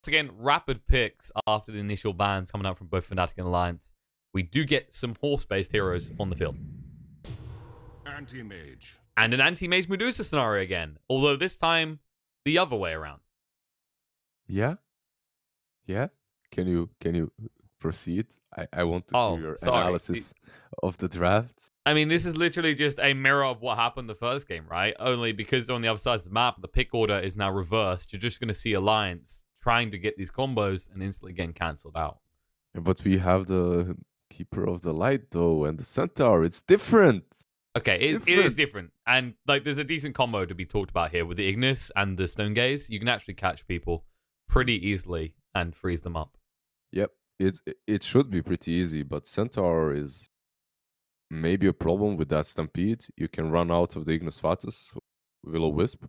again, rapid picks after the initial bans coming out from both Fnatic and Alliance. We do get some horse-based heroes on the field. Anti-mage. And an anti-mage Medusa scenario again, although this time the other way around. Yeah? Yeah? Can you proceed? I want to hear your analysis of the draft. I mean, this is literally just a mirror of what happened the first game, right? Only because on the other side of the map, the pick order is now reversed. You're just going to see Alliance trying to get these combos and instantly getting cancelled out. But we have the Keeper of the Light, though, and the Centaur. It's different. Okay, it is different. And like, there's a decent combo to be talked about here with the Ignis and the Stone Gaze. You can actually catch people pretty easily and freeze them up. Yep, it should be pretty easy, but Centaur is maybe a problem with that Stampede. You can run out of the Ignis Fatus, Will-O-Wisp,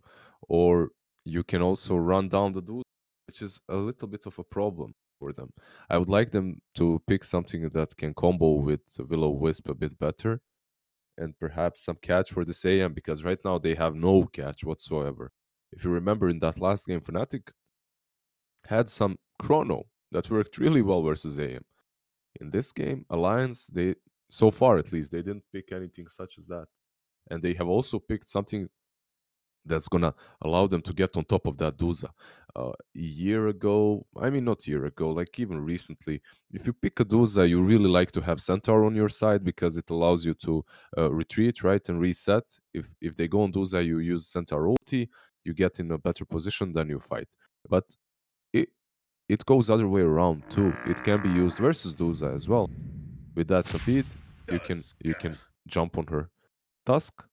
or you can also run down the dude, which is a little bit of a problem for them. I would like them to pick something that can combo with Will-O-Wisp a bit better, and perhaps some catch for this AM, because right now they have no catch whatsoever. If you remember in that last game, Fnatic had some chrono that worked really well versus AM. In this game, Alliance, they, so far at least, they didn't pick anything such as that. And they have also picked something that's gonna allow them to get on top of that Duza. A year ago, I mean not year ago, like even recently, if you pick a Duza, you really like to have Centaur on your side because it allows you to retreat, right, and reset. If they go on Duza, you use Centaur ulti, you get in a better position, then you fight. But it goes other way around too. It can be used versus Duza as well. With that speed, you can jump on her. Tusk,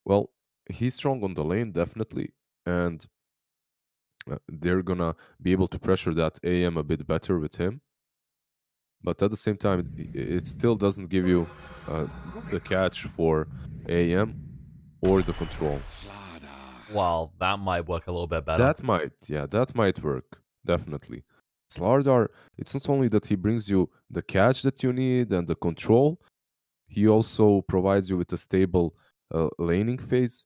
well, he's strong on the lane, definitely, and they're gonna be able to pressure that AM a bit better with him. But at the same time, it still doesn't give you the catch for AM or the control. Well, that might work a little bit better. That might work, definitely. Starladder, it's not only that he brings you the catch that you need and the control, he also provides you with a stable laning phase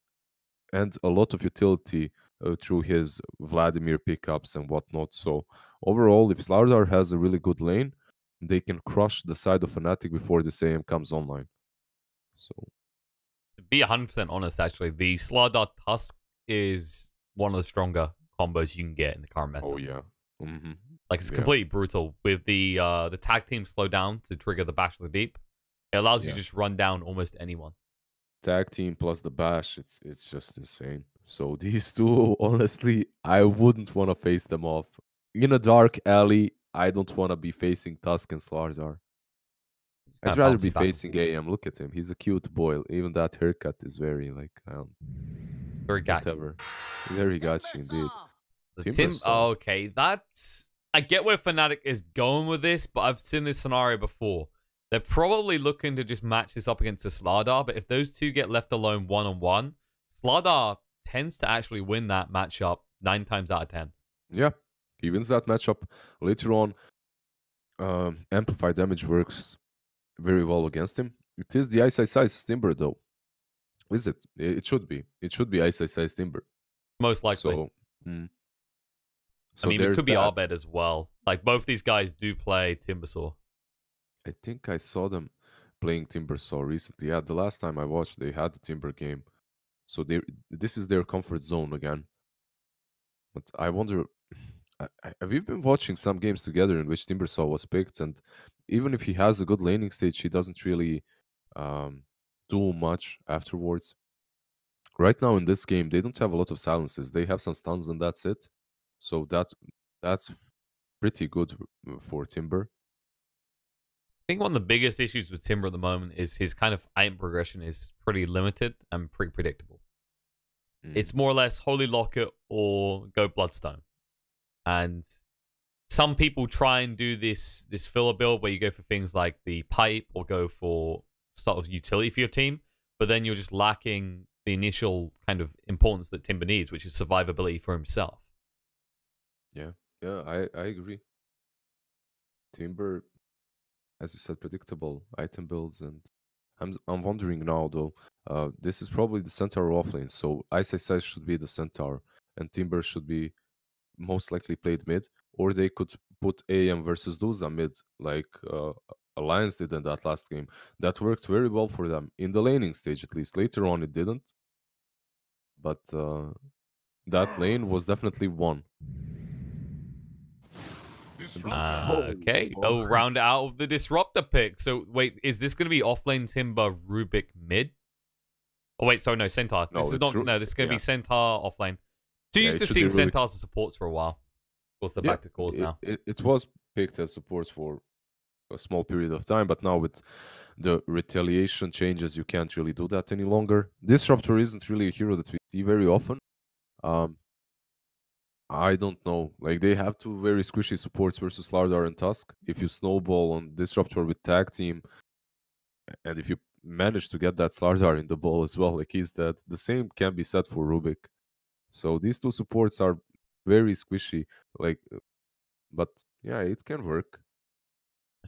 and a lot of utility through his Vladimir pickups and whatnot. So overall, if Starladder has a really good lane, they can crush the side of Fnatic before this AM comes online. So, to be 100% honest, actually, the Starladder Tusk is one of the stronger combos you can get in the current meta. oh yeah. Mm-hmm. Like, it's completely brutal. With the tag team slow down to trigger the Bash of the Deep, it allows you to just run down almost anyone. Tag team plus the bash, it's just insane. So these two, honestly, I wouldn't want to face them off. In a dark alley, I don't want to be facing Tusk and Starladder. I'd rather be facing AM. Look at him. He's a cute boy. Even that haircut is very, like, very gachi. Whatever. Very gachi indeed. Okay, that's... I get where Fnatic is going with this, but I've seen this scenario before. They're probably looking to just match this up against the Starladder, but if those two get left alone one-on-one, Starladder tends to actually win that matchup 9 times out of 10. Yeah, he wins that matchup. Later on, Amplified Damage works very well against him. It is the Ice Timber, though. Is it? It should be. It should be Ice Timber. Most likely. So, I mean, it could be Arbed as well. Like, both these guys do play Timbersaw. I think I saw them playing Timbersaw recently. Yeah, the last time I watched, they had the Timber game. So this is their comfort zone again. But I wonder, we've been watching some games together in which Timbersaw was picked, and even if he has a good laning stage, he doesn't really do much afterwards. Right now in this game, they don't have a lot of silences. They have some stuns and that's it. So that's pretty good for Timber. I think one of the biggest issues with Timber at the moment is his kind of item progression is pretty limited and pretty predictable. It's more or less Holy Locket or go Bloodstone. And some people try and do this filler build where you go for things like the pipe or go for sort of utility for your team, but then you're just lacking the initial kind of importance that Timber needs, which is survivability for himself. Yeah, I agree. Timber, as you said, predictable item builds, and I'm wondering now though. This is probably the Centaur offlane, so Ice should be the Centaur, and Timber should be most likely played mid, or they could put AM versus Duza mid, like Alliance did in that last game. That worked very well for them in the laning stage, at least. Later on, it didn't, but that lane was definitely won. Okay. Oh, round out of the Disruptor pick. So, wait, is this going to be offlane Timber, Rubik mid? Oh, wait, sorry, no, Centaur. This is not. No, this is going to be Centaur offlane. Too used to seeing Centaurs as supports for a while. Of course, they're back to cores now. It was picked as supports for a small period of time, but now with the retaliation changes, you can't really do that any longer. Disruptor isn't really a hero that we see very often. I don't know. Like, they have two very squishy supports versus Lardar and Tusk. If you snowball on Disruptor with tag team, and if you manage to get that Slardar in the ball as well, like he's dead. The same can be said for Rubik. So these two supports are very squishy. Like, but yeah, it can work.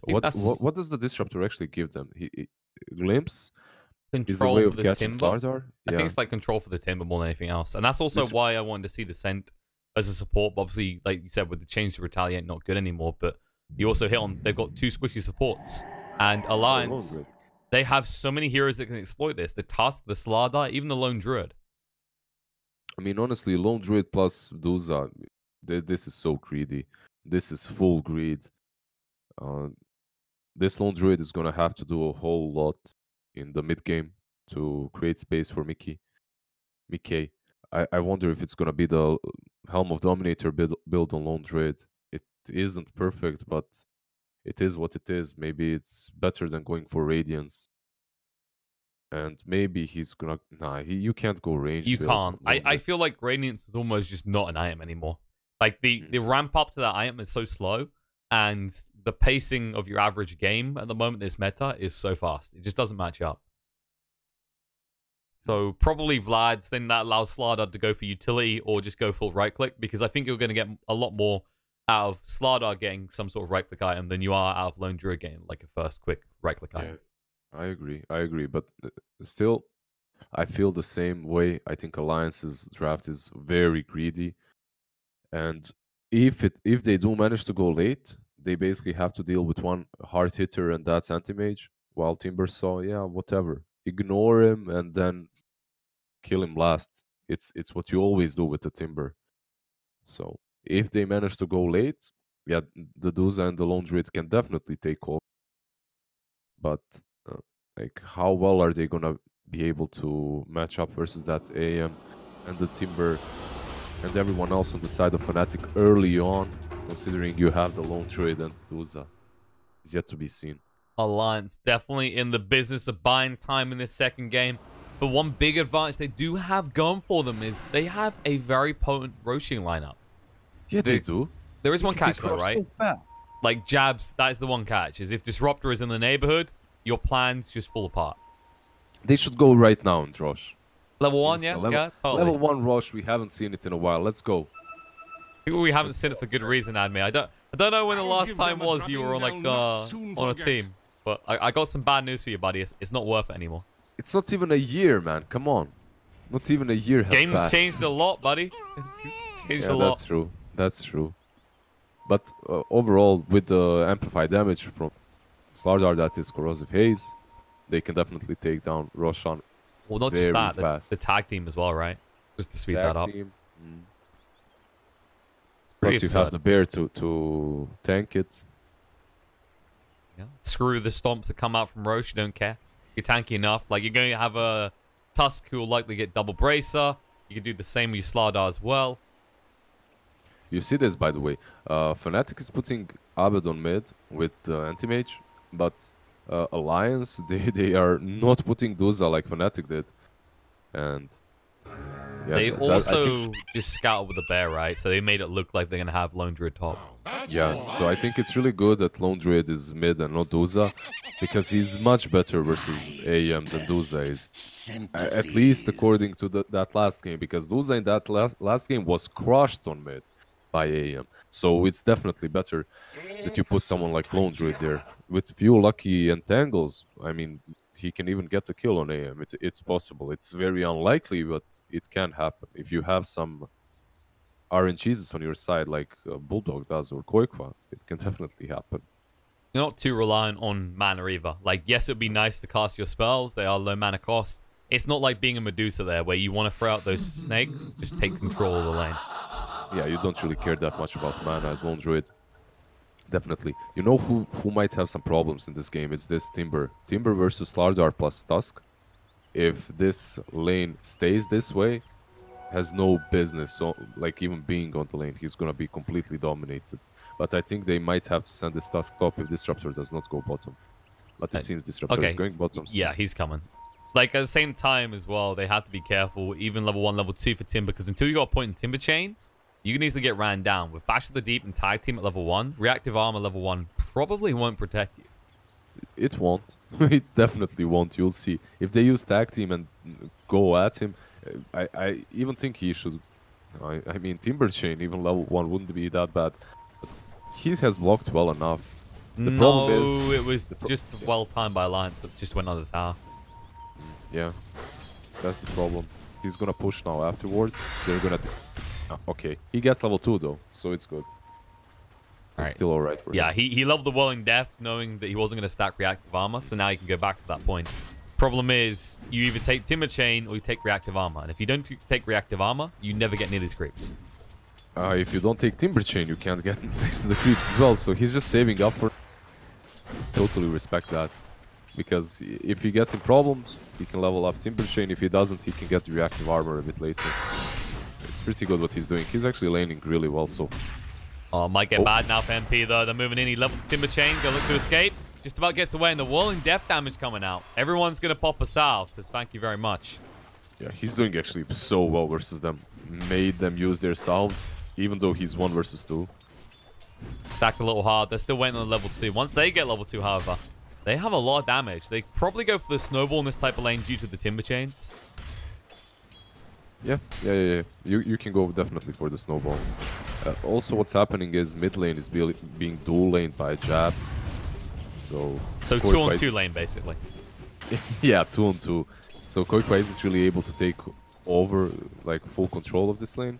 What does the Disruptor actually give them? Glimpse is a way of catching Slardar. I think it's like control for the Timber more than anything else, and that's also why I wanted to see the Scent as a support. But obviously, like you said, with the change to Retaliate, not good anymore. But you also hit on they've got two squishy supports, and Alliance. They have so many heroes that can exploit this. The Tusk, the Starladder, even the Lone Druid. I mean, honestly, Lone Druid plus Duza, this is so greedy. This is full greed. This Lone Druid is going to have to do a whole lot in the mid game to create space for Mickey. I wonder if it's going to be the Helm of Dominator build on Lone Druid. It isn't perfect, but it is what it is. Maybe it's better than going for Radiance. And maybe he's gonna... you can't go range. You can't. I feel like Radiance is almost just not an item anymore. Like, the ramp up to that item is so slow, and the pacing of your average game at the moment, this meta, is so fast. It just doesn't match up. So probably Vlad's, then that allows Starladder to go for utility or just go full right-click, because I think you're going to get a lot more out of Starladder getting some sort of right-click item than you are out of Lone Druid getting like a first quick right-click item. I agree. But still, I feel the same way. I think Alliance's draft is very greedy. And if they do manage to go late, they basically have to deal with one hard hitter, and that's Anti-Mage. While Timber saw, yeah, whatever. Ignore him and then kill him last. It's what you always do with the Timber. So if they manage to go late, yeah, the Duza and the Lone Druid can definitely take over. But like, how well are they gonna be able to match up versus that AM and the Timber and everyone else on the side of Fnatic early on, considering you have the Lone Druid and Duza? Is yet to be seen. Alliance definitely in the business of buying time in this second game. But one big advantage they do have going for them is they have a very potent Roshing lineup. Yeah, they do. There is one catch though, right? So fast. Like jabs, that is the one catch. Is if Disruptor is in the neighborhood, your plans just fall apart. They should go right now in Rosh. Level 1, yeah, totally. Level 1 Rosh, we haven't seen it in a while. Let's go. People, we haven't seen it for good reason, Admi. I don't know when the last time was you were on like on a team, but I got some bad news for you, buddy. It's not worth it anymore. It's not even a year, man. Come on, not even a year has Game's passed. changed a lot, buddy. It's changed a lot. That's true. But overall, with the amplified damage from Starladder, that is Corrosive Haze, they can definitely take down Roshan. Well, not just that, the tag team as well, right? Just to speed that up. Plus, you have the bear to tank it. Yeah. Screw the stomps that come out from Roche, you don't care. You're tanky enough. Like, you're going to have a Tusk who will likely get double bracer. You can do the same with your Starladder as well. You see this, by the way. Fnatic is putting Abed on mid with Anti-Mage, but Alliance, they are not putting Duza like Fnatic did. And yeah, they also just scouted with the bear, right? So they made it look like they're going to have Lone Druid top. Yeah, so I think it's really good that Lone Druid is mid and not Duza, because he's much better versus AM than Duza is. At least according to that last game, because Duza in that last game was crushed on mid by AM. So it's definitely better that you put someone like Lone Druid there. With few lucky entangles, I mean, he can even get a kill on AM. It's possible. It's very unlikely, but it can happen if you have some RNGs on your side like Bulldog does or Koikwa, it can definitely happen. You're not too reliant on mana either. Like, yes, it would be nice to cast your spells. They are low mana cost. It's not like being a Medusa there, where you want to throw out those snakes. Just take control of the lane. Yeah, you don't really care that much about mana as Lone Druid. Definitely. You know who might have some problems in this game? It's this Timber. Timber versus Starladder plus Tusk. If this lane stays this way, has no business, so, like, even being on the lane. He's gonna be completely dominated. But I think they might have to send this Tusk top if Disruptor does not go bottom. But it seems Disruptor is going bottom. So. Yeah, he's coming. Like, at the same time as well, they have to be careful, even level 1, level 2 for Timber, because until you got a point in Timber Chain, you can easily get ran down. With Bash of the Deep and Tag Team at level 1, Reactive Armor level 1 probably won't protect you. It won't. It definitely won't. You'll see. If they use Tag Team and go at him, I even think he should... I mean, Timber Chain, even level 1, wouldn't be that bad. But he has blocked well enough. The problem is... it was just well timed by Alliance. It just went on the tower. Yeah, that's the problem. He's gonna push now afterwards. They're gonna... okay, he gets level 2 though, so it's good. It's still alright for him. Yeah, he loved the Whirling Death, knowing that he wasn't going to stack Reactive Armor, so now he can go back to that point. Problem is, you either take Timber Chain or you take Reactive Armor, and if you don't take Reactive Armor, you never get near these creeps. If you don't take Timber Chain, you can't get next to the creeps as well, so he's just saving up for... Totally respect that. Because if he gets in problems, he can level up Timber Chain. If he doesn't, he can get Reactive Armor a bit later. It's pretty good what he's doing. He's actually laning really well so far. Oh, might get bad now for MP though. They're moving in. He leveled the Timber Chain. Go look to escape. Just about gets away, and the Whirling Death damage coming out. Everyone's going to pop a salve. Says thank you very much. Yeah, he's doing actually so well versus them. Made them use their salves, even though he's 1 versus 2. Stacked a little hard. They're still waiting on level 2. Once they get level 2, however, they have a lot of damage. They probably go for the snowball in this type of lane due to the Timber Chains. Yeah. You can go definitely for the snowball. Also, what's happening is mid lane is being dual laned by jabs. So 2-on-2 lane, basically. Yeah, 2-on-2. So Koikwa isn't really able to take over, like, full control of this lane.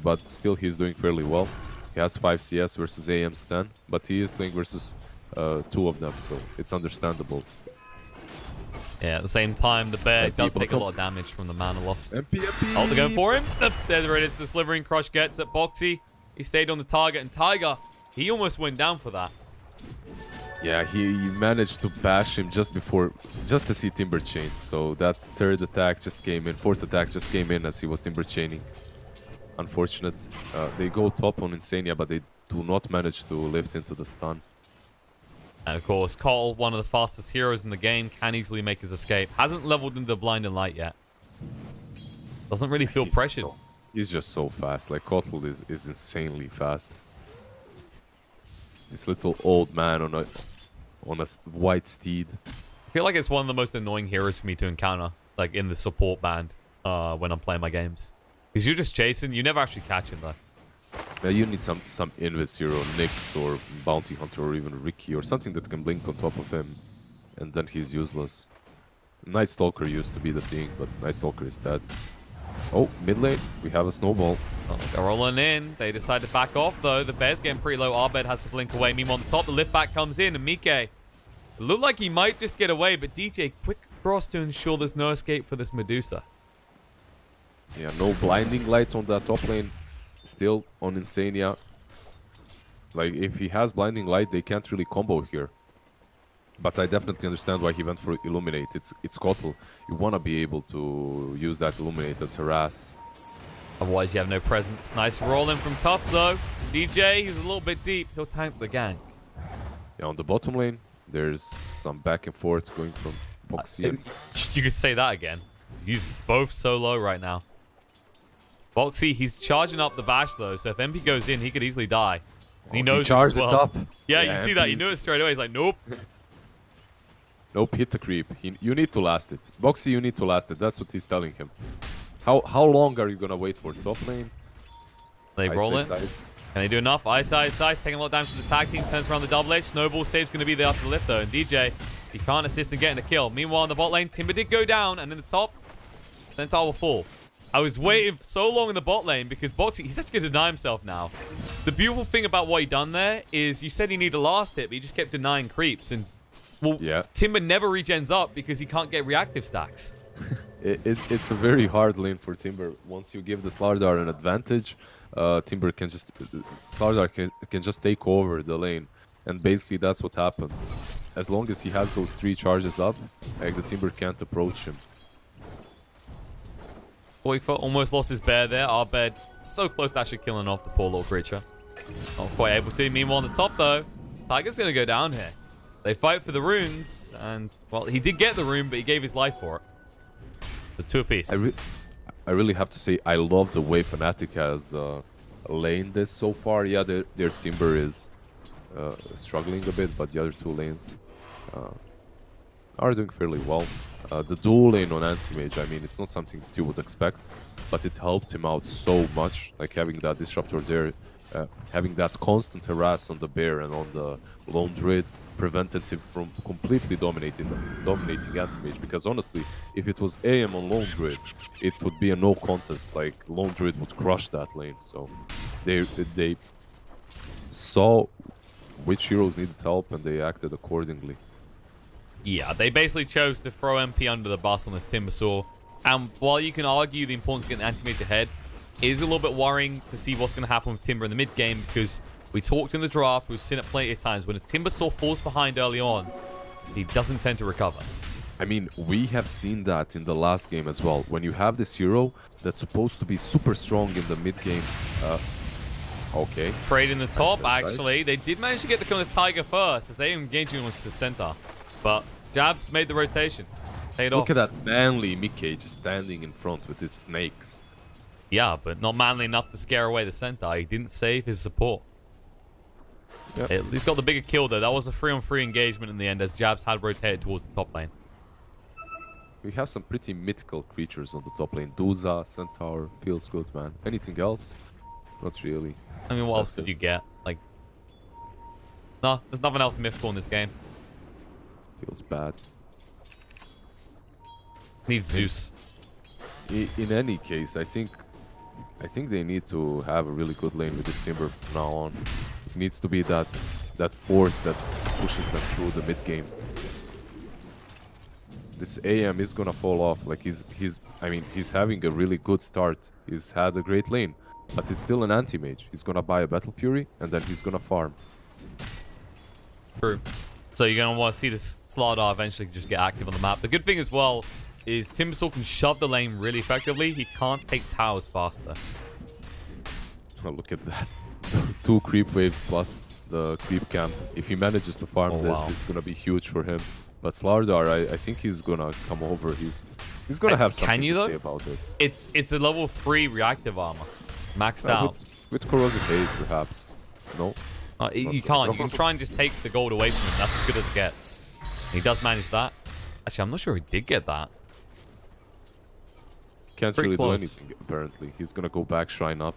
But still, he's doing fairly well. He has 5 CS versus AM's 10. But he is playing versus 2 of them, so it's understandable. Yeah, at the same time, the bear does take a lot of damage from the mana loss. MP. Oh, they're going for him. There it is. The Slivering Crush gets at Boxy. He stayed on the target, and Tiger, he almost went down for that. Yeah, he managed to bash him just to see Timber Chain. So that 3rd attack just came in, 4th attack just came in as he was Timber Chaining. Unfortunate. They go top on Insania, but they do not manage to lift into the stun. And of course, Cole, one of the fastest heroes in the game, can easily make his escape. Hasn't leveled into the Blinding Light yet. Doesn't really feel pressured. He's just so fast. Like, Kotl is insanely fast. This little old man on a white steed. I feel like it's one of the most annoying heroes for me to encounter, like in the support band, when I'm playing my games. Because you're just chasing, you never actually catch him though. Yeah, you need some Invis hero, Nyx or Bounty Hunter or even Ricky or something that can blink on top of him, and then he's useless. Night Stalker used to be the thing, but Night Stalker is dead. Oh, mid lane, we have a snowball. Oh, they're rolling in. They decide to back off though. The bear's getting pretty low. Arbed has to blink away. Meanwhile, on the top, the lift back comes in, and Mike, it looked like he might just get away, but DJ quick cross to ensure there's no escape for this Medusa. Yeah, no Blinding Light on that top lane. Still on Insania. Like, if he has Blinding Light, they can't really combo here. But I definitely understand why he went for Illuminate. It's Kotl. You want to be able to use that Illuminate as harass. Otherwise, you have no presence. Nice rolling from Tusk, though. DJ, he's a little bit deep. He'll tank the gank. Yeah, on the bottom lane, there's some back and forth going from Boxy. You could say that again. He's both so low right now. Boxy, he's charging up the bash, though. So if MP goes in, he could easily die. And he knows he charged as well. it up. Yeah, you see that. You knew it straight away. He's like, nope. Nope, hit the creep. You need to last it. Boxy, you need to last it. That's what he's telling him. How long are you gonna wait for top lane? They roll it. Can they do enough? Ice, taking a lot of damage to the tag team. Turns around the double edge. Snowball save's gonna be there after the lift though. And DJ, he can't assist in getting a kill. Meanwhile, in the bot lane, Timber did go down, and in the top, Centaur will fall. I was waiting so long in the bot lane because Boxy, he's actually going to deny himself now. The beautiful thing about what he done there is you said he needed a last hit, but he just kept denying creeps. And, well, yeah. Timber never regens up because he can't get reactive stacks. It's a very hard lane for Timber. Once you give the Starladder an advantage, Timber can just... Starladder can just take over the lane. And basically that's what happened. As long as he has those 3 charges up, like, the Timber can't approach him. Boyfoot almost lost his bear there. Our bear so close to actually killing off the poor little creature. Not quite able to. Meanwhile, on the top, though, Tiger's going to go down here. They fight for the runes, and, well, he did get the rune, but he gave his life for it. The 2 apiece. I really have to say, I love the way Fnatic has laned this so far. Yeah, their Timber is struggling a bit, but the other 2 lanes are doing fairly well. The dual lane on Anti-Mage, I mean, it's not something that you would expect, but it helped him out so much. Like, having that Disruptor there, having that constant harass on the Bear and on the Lone Druid prevented him from completely dominating Anti-Mage. Because honestly, if it was AM on Lone Druid, it would be a no contest. Like, Lone Druid would crush that lane. So they saw which heroes needed help and they acted accordingly. Yeah, they basically chose to throw MP under the bus on this Timbersaw. And while you can argue the importance of getting the anti-mage ahead, it is a little bit worrying to see what's going to happen with Timber in the mid game, because we talked in the draft, we've seen it plenty of times, when a Timbersaw falls behind early on, he doesn't tend to recover. I mean, we have seen that in the last game as well. When you have this hero that's supposed to be super strong in the mid game, okay. Trade in the top, actually. They did manage to get the kind of Tiger first, as they engaging with the center. But Jabs made the rotation. Paid off. Look at that manly Mickey just standing in front with his snakes. Yeah, but not manly enough to scare away the center. He didn't save his support. Yep. He's got the bigger kill, though. That was a 3-on-3 engagement in the end, as Jabs had rotated towards the top lane. We have some pretty mythical creatures on the top lane. Duza, Centaur, feels good, man. Anything else? Not really. I mean, what else could you get? Like, no, there's nothing else mythical in this game. Feels bad. Need Zeus. In any case, I think they need to have a really good lane with this Timber from now on. It needs to be that force that pushes them through the mid game. This AM is gonna fall off. Like, I mean, he's having a really good start. He's had a great lane, but it's still an anti-mage. He's gonna buy a Battle Fury and then he's gonna farm. True. So you're going to want to see this Starladder eventually just get active on the map. The good thing as well is Timbersaw can shove the lane really effectively. He can't take towers faster. Oh, look at that. 2 creep waves plus the creep camp. If he manages to farm this, it's going to be huge for him. But Starladder, I think he's going to come over. He's going to have something to say about this. It's a level 3 reactive armor. Maxed out. With Corrosive Haze, perhaps. No? You can't. You can try and just take the gold away from him. That's as good as it gets. And he does manage that. Actually, I'm not sure he did get that. Can't really do anything, apparently. He's going to go back, shrine up.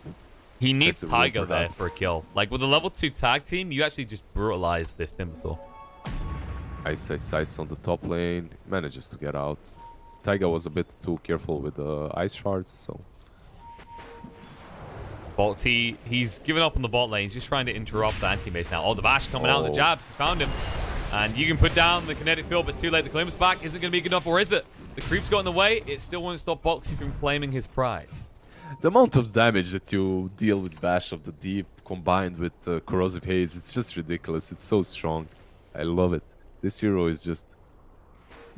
He needs Tiger there for a kill. Like, with a level 2 tag team, you actually just brutalize this Timbersaw. Ice on the top lane. Manages to get out. Tiger was a bit too careful with the ice shards, so... Boxy, he's given up on the bot lane. He's just trying to interrupt the anti-mage now. Oh, the bash coming out. The jabs found him. And you can put down the kinetic field, but it's too late. The glimpse back isn't going to be good enough, or is it? The creep's got in the way. It still won't stop Boxy from claiming his prize. The amount of damage that you deal with Bash of the Deep combined with Corrosive Haze, it's just ridiculous. It's so strong. I love it. This hero is just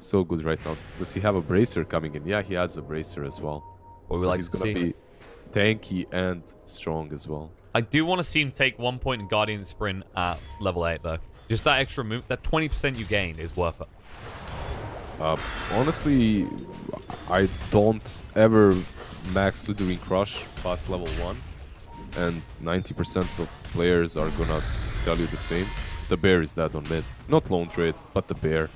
so good right now. Does he have a Bracer coming in? Yeah, he has a Bracer as well. What we like he's to going see. to be tanky and strong as well. I do want to see him take 1 point in Guardian Sprint at level 8, though. Just that extra move, that 20% you gain is worth it. Honestly, I don't ever max Slithering Crush past level 1. And 90% of players are gonna tell you the same. The Bear is that on mid. Not Lone Trade, but the Bear.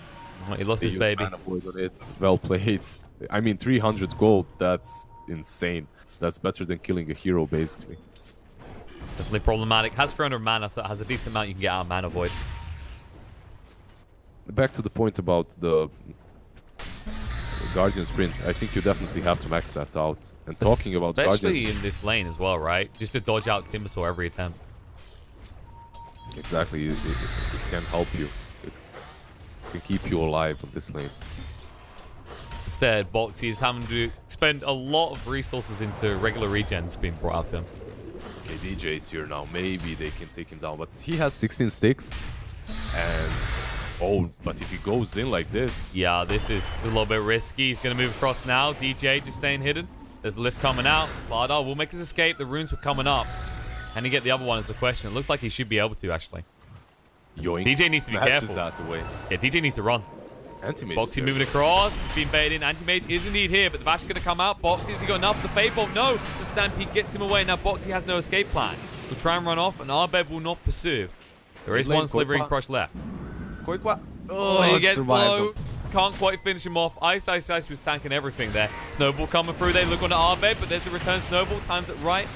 He lost his baby. On it. Well played. I mean, 300 gold, that's insane. That's better than killing a hero, basically. Definitely problematic. Has 300 mana, so it has a decent amount you can get out of Mana Void. Back to the point about the Guardian sprint, I think you definitely have to max that out. And talking about Guardians... Especially in this lane as well, right? Just to dodge out Timbersaw every attempt. Exactly, it can help you. It can keep you alive on this lane. Instead, Boxy is having to spend a lot of resources into regular regens being brought out to him. Okay, DJ is here now. Maybe they can take him down, but he has 16 sticks. And... oh, but if he goes in like this... yeah, this is a little bit risky. He's going to move across now. DJ just staying hidden. There's a lift coming out. Starladder will make his escape. The runes were coming up. Can he get the other one is the question. It looks like he should be able to, actually. Yoink. DJ needs to be careful. That away. Yeah, DJ needs to run. Anti-mage Boxy moving across. He's been baited in. Anti-mage is indeed here, but the Bash is going to come out. Boxy, has he got enough? The Fade Bolt, no. The Stampede gets him away. Now Boxy has no escape plan. He'll try and run off, and Arbed will not pursue. There is one slivering crush left. Oh, he gets low. Can't quite finish him off. Ice was tanking everything there. Snowball coming through. They look on Arbed, but there's the return Snowball. Times it right.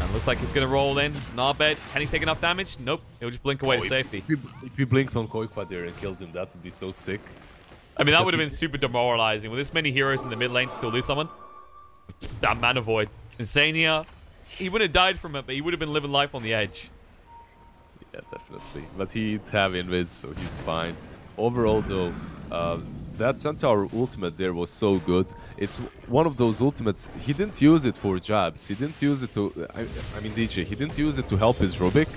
And looks like he's going to roll in. Arbed, can he take enough damage? Nope. He'll just blink away to safety. If you blinked on Koikwa there and killed him, that would be so sick. I mean, that would have been super demoralizing. With this many heroes in the mid lane to still lose someone. That Mana Void. Insania, he would have died from it, but he would have been living life on the edge. Yeah, definitely. But he'd have invis, so he's fine. Overall, though, that Centaur ultimate there was so good. It's one of those ultimates. He didn't use it for jabs. He didn't use it to... I mean, DJ, he didn't use it to help his Rubik,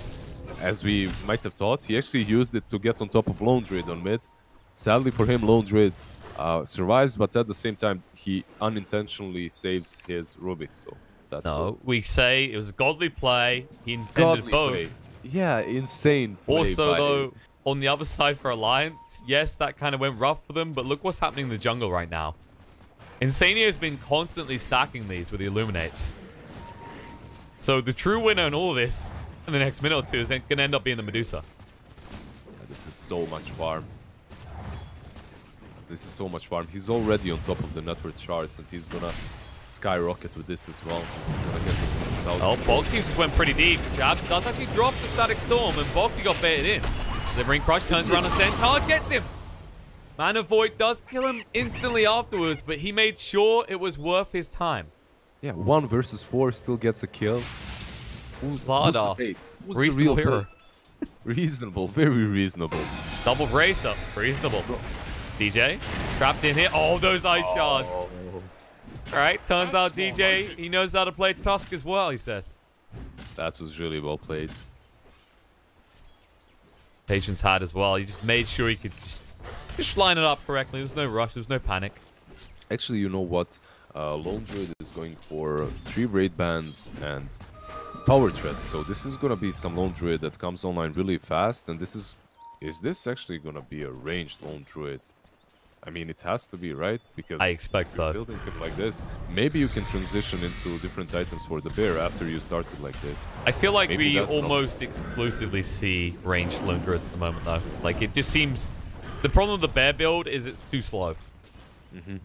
as we might have thought. He actually used it to get on top of Lone Druid on mid. Sadly for him, Lone Druid survives, but at the same time, he unintentionally saves his Rubik, so that's good. We say it was a godly play. He intended both. Play. Yeah, insane play. Also, though, on the other side for Alliance, yes, that kind of went rough for them, but look what's happening in the jungle right now. Insania has been constantly stacking these with the Illuminates. So the true winner in all of this in the next minute or two is going to end up being the Medusa. Yeah, this is so much farm. This is so much farm. He's already on top of the network charts, and he's gonna skyrocket with this as well. Oh, Boxy just went pretty deep. Jabs does actually drop the Static Storm, and Boxy got baited in. Delivering Crush turns around and Centaur gets him. Mana Void does kill him instantly afterwards, but he made sure it was worth his time. Yeah, 1 versus 4 still gets a kill. Starladder, reasonable hero. Reasonable, very reasonable. Double brace up, reasonable. DJ, trapped in here. Oh, those ice shards. All right, turns out DJ, he knows how to play Tusk as well, he says. That was really well played. Patience had as well. He just made sure he could just line it up correctly. There was no rush. There was no panic. Actually, you know what? Lone Druid is going for 3 raid bands and power threads. So this is going to be some Lone Druid that comes online really fast. And this is this actually going to be a ranged Lone Druid? I mean, it has to be, right? Because I expect so. Building it like this, maybe you can transition into different items for the bear after you started like this. I feel like maybe we almost exclusively see ranged Lone Druids at the moment, though. Like, it just seems... The problem with the bear build is it's too slow. Mm-hmm.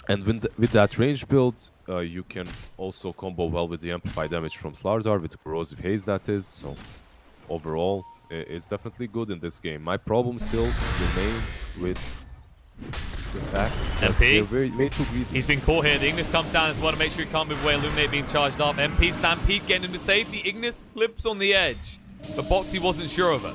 And with that range build, you can also combo well with the amplified damage from Starladder, with the corrosive haze that is. So overall, it's definitely good in this game. My problem still remains with the fact that MP, way too greedy. He's been caught here. The Ignis comes down as well to make sure he can't move away. Illuminate being charged up. MP Stampede getting him to safety. Ignis flips on the edge, but Boxy wasn't sure of it.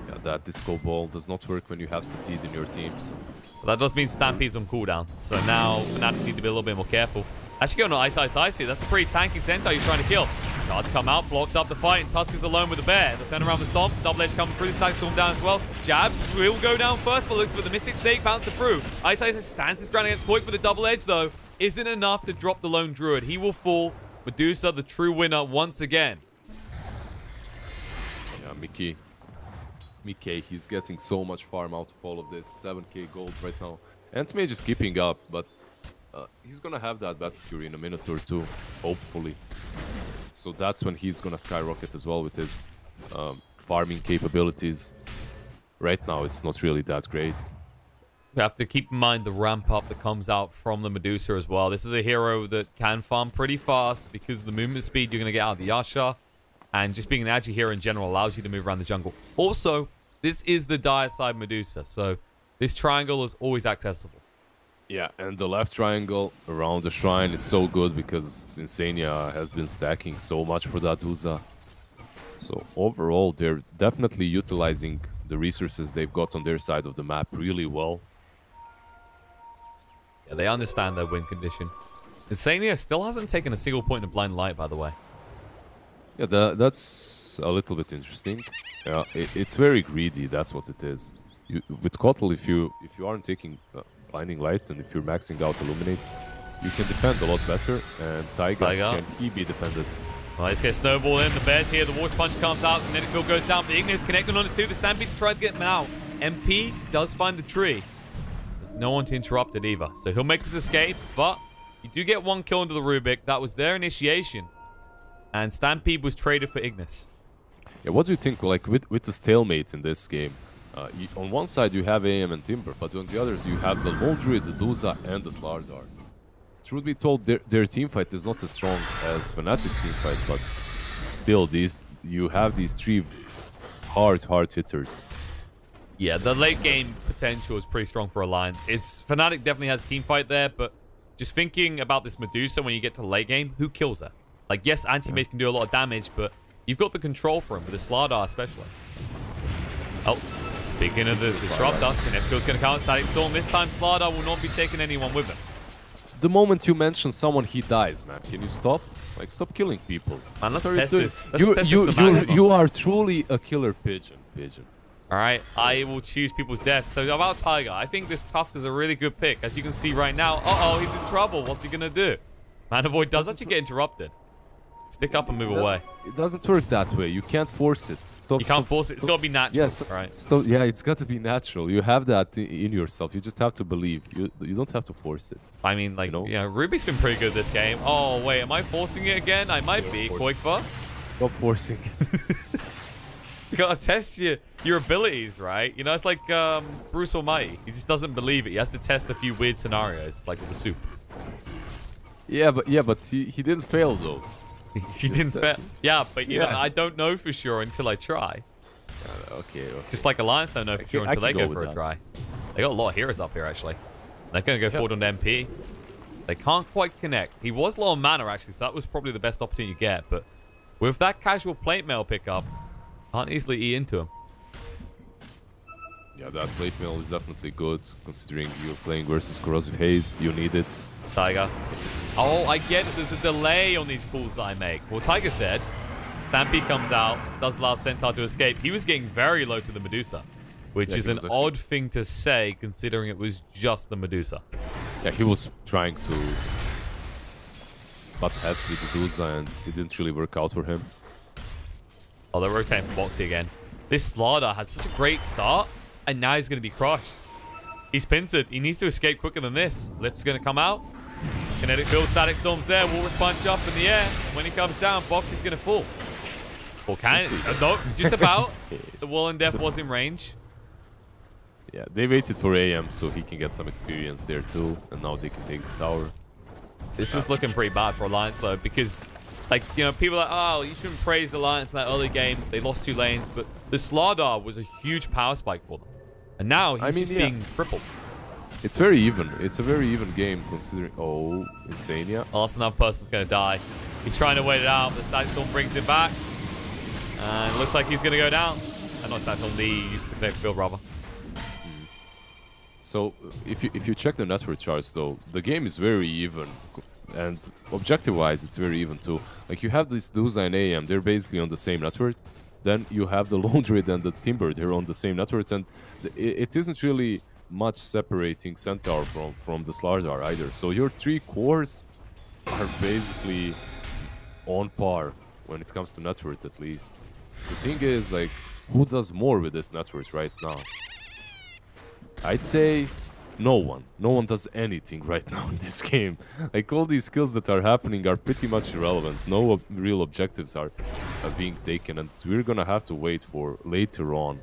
Yeah, that disco ball does not work when you have Stampede in your team. So. But that does mean Stampede's on cooldown. So now Fnatic need to be a little bit more careful. Actually going on ice here. That's a pretty tanky Centaur you're trying to kill. Shards come out, blocks up the fight, and Tusk is alone with the bear. They'll turn around the stomp. Double edge coming through. The Static Storm down as well. Jabs will go down first, but looks for the Mystic Snake bouncing through. Ice stands his ground against Koik for the double edge, though. Isn't enough to drop the Lone Druid. He will fall. Medusa, the true winner, once again. Yeah, Mickey, he's getting so much farm out of all of this. 7k gold right now. Anti-Mage is keeping up, but he's gonna have that Battle Fury in a minute or two, hopefully. So that's when he's gonna skyrocket as well with his farming capabilities. Right now, it's not really that great. We have to keep in mind the ramp up that comes out from the Medusa as well. This is a hero that can farm pretty fast because of the movement speed you're going to get out of the Yasha. And just being an agi hero in general allows you to move around the jungle. Also, This is the dire side Medusa, so this triangle is always accessible. Yeah, and the left triangle around the shrine is so good because Insania has been stacking so much for that Uza. So overall, they're definitely utilizing the resources they've got on their side of the map really well. Yeah, they understand their win condition. Insania still hasn't taken a single point in blind light, by the way. Yeah, that's a little bit interesting. Yeah, it's very greedy. That's what it is. With Kotal, if you aren't taking blinding light and if you're maxing out illuminate, you can defend a lot better. And Taiga, can he be defended? Well, let's get Snowball in. The Bears here. The War's Punch comes out. Kinetic Field goes down. The Ignis connecting on it too. The Stampede tries to get him out. MP does find the tree. There's no one to interrupt it either. So he'll make this escape, but you do get one kill into the Rubik. That was their initiation. And Stampede was traded for Ignis. Yeah, what do you think, like, with the stalemate in this game? On one side you have AM and Timber, but on the others you have the Lone Druid, the Duza, and the Starladder. Truth be told, their team fight is not as strong as Fnatic's team fight, but still, you have these three hard hitters. Yeah, the late game potential is pretty strong for Alliance. Fnatic definitely has team fight there, but just thinking about this Medusa when you get to late game, who kills her? Like, yes, anti-mage can do a lot of damage, but you've got the control for him, with the Starladder especially. Oh, speaking of the Disruptor, Kinetico's going to counter Static Storm. This time, Starladder will not be taking anyone with him. The moment you mention someone, he dies, man. Can you stop? Like, stop killing people. Man, let's test this. You are truly a killer pigeon. All right, I will choose people's deaths. So about Tiger, I think this Tusk is a really good pick. As you can see right now, uh-oh, he's in trouble. What's he going to do? Manavoid does actually get interrupted. Stick up and move away. It doesn't work that way. You can't force it. You can't force it. It's got to be natural. Yes, right. Yeah, it's got to be natural. You have that in yourself. You just have to believe. You don't have to force it. I mean, like, yeah, Ruby's been pretty good this game. Oh, wait, am I forcing it again? I might be. Koikva? Stop forcing it. You got to test your abilities, right? You know, it's like Bruce Almighty. He just doesn't believe it. He has to test a few weird scenarios, like with the soup. Yeah, but he didn't fail, though. She didn't fail. Yeah, but you know, I don't know for sure until I try. Okay. Just like Alliance don't know for sure until they go for a try. They got a lot of heroes up here, actually. They're going to go forward on MP. They can't quite connect. He was low on mana, actually, so that was probably the best opportunity you get. But with that casual plate mail pickup, can't easily eat into him. Yeah, that plate mail is definitely good, considering you're playing versus Corrosive Haze. You need it. Tiger. Oh, I get it. There's a delay on these calls that I make. Well, Tiger's dead. Stampede comes out, does allow Centaur to escape. He was getting very low to the Medusa, which is an odd thing to say, considering it was just the Medusa. Yeah, he was trying to butt heads with the Medusa, and it didn't really work out for him. Oh, they're rotating for Boxy again. This Starladder had such a great start, and now he's going to be crushed. He's pincered. He needs to escape quicker than this. Lift's going to come out. Kinetic Field, Static Storm's there. Walrus Punch up in the air. When he comes down, Boxy's going to fall. Or can it? No, just about. The Wall and Death was in range. Yeah, they waited for AM so he can get some experience there too. And now they can take the tower. This is looking pretty bad for Alliance, though, because, like, you know, people are like, oh, you shouldn't praise Alliance in that early game. They lost 2 lanes, but the Starladder was a huge power spike for them. And now he's just being crippled. It's very even. It's a very even game considering... Oh, Insania. Oh, that's another person's going to die. He's trying to wait it out. The Static Storm brings him back. And it looks like he's going to go down. Not Static Storm, the use of the Kinetic Field, rather. So, if you check the network charts, though, the game is very even. And objective-wise, it's very even, too. Like, you have this Duza and AM. They're basically on the same network. Then you have the Lone Druid and the Timber. They're on the same network. And it isn't really much separating Centaur from the Starladder either. So your 3 cores are basically on par when it comes to network, at least. The thing is, like, who does more with this network right now? I'd say no one. No one does anything right now in this game. Like, all these skills that are happening are pretty much irrelevant. No real objectives are being taken, and we're gonna have to wait for later on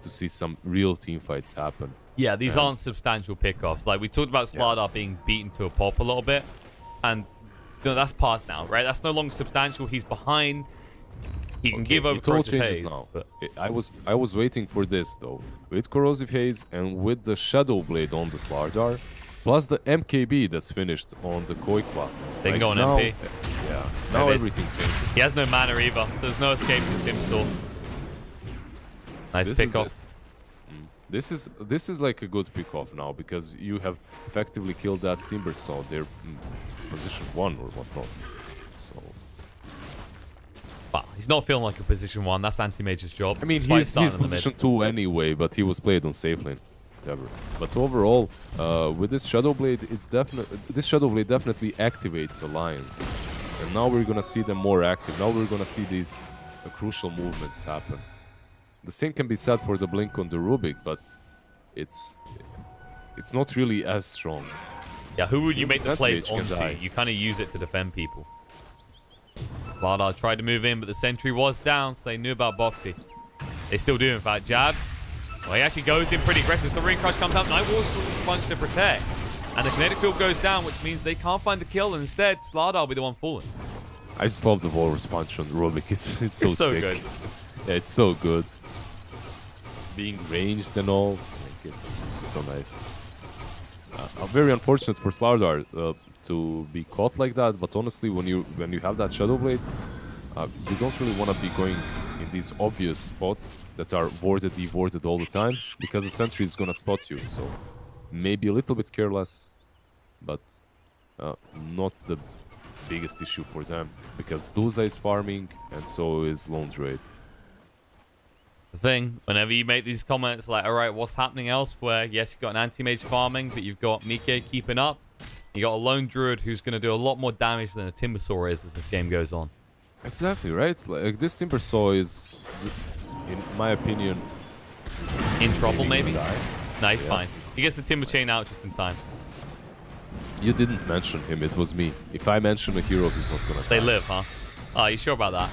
to see some real team fights happen. Yeah, these aren't substantial pickoffs. Like, we talked about Starladder being beaten to a pulp a little bit, and you know, that's past now, right? That's no longer substantial. He's behind. He can give over it all corrosive changes haze, now. but I was waiting for this though. With corrosive haze and with the shadow blade on the Starladder, plus the MKB that's finished on the Koikwa. they can go on now, MP. Yeah, now everything changes. He has no mana either, so there's no escape from Timsaw. Nice pick off. This is like a good pick off now because you have effectively killed that Timber Saw. They're position 1 or whatnot. So. Wow, he's not feeling like a position 1. That's Anti-Mage's job. I mean, he's position 2 anyway, but he was played on safe lane. Whatever. But overall, with this Shadow Blade, this Shadow Blade definitely activates Alliance. And now we're gonna see them more active. Now we're gonna see these crucial movements happen. The same can be said for the Blink on the Rubik, but it's not really as strong. Yeah, who would you make the plays onto? Die. You kind of use it to defend people. Starladder tried to move in, but the sentry was down, so they knew about Boxy. They still do, in fact. Jabs. Well, he actually goes in pretty aggressive. The ring crush comes out. Nightwall's sponge to protect. And the kinetic field goes down, which means they can't find the kill. Instead, Starladder will be the one falling. I just love the wall response on Rubik. It's so sick. Good. Yeah, it's so good. Being ranged and all. Like it's just so nice. Very unfortunate for Starladder to be caught like that, but honestly, when you have that Shadow Blade, you don't really want to be going in these obvious spots that are warded, dewarded all the time, because the sentry is gonna spot you. So maybe a little bit careless, but not the biggest issue for them, because Duza is farming and so is Lone Druid. The thing, whenever you make these comments like, all right, what's happening elsewhere? Yes, you've got an anti-mage farming, but you've got Mike keeping up. You got a lone druid who's going to do a lot more damage than a Timbersaw is as this game goes on. Exactly, right? Like this Timbersaw is, in my opinion, in trouble maybe? No, he's yeah. fine. He gets the Timber Chain out just in time. You didn't mention him, it was me. If I mention a hero, he's not gonna die. They live, huh? Oh, you sure about that?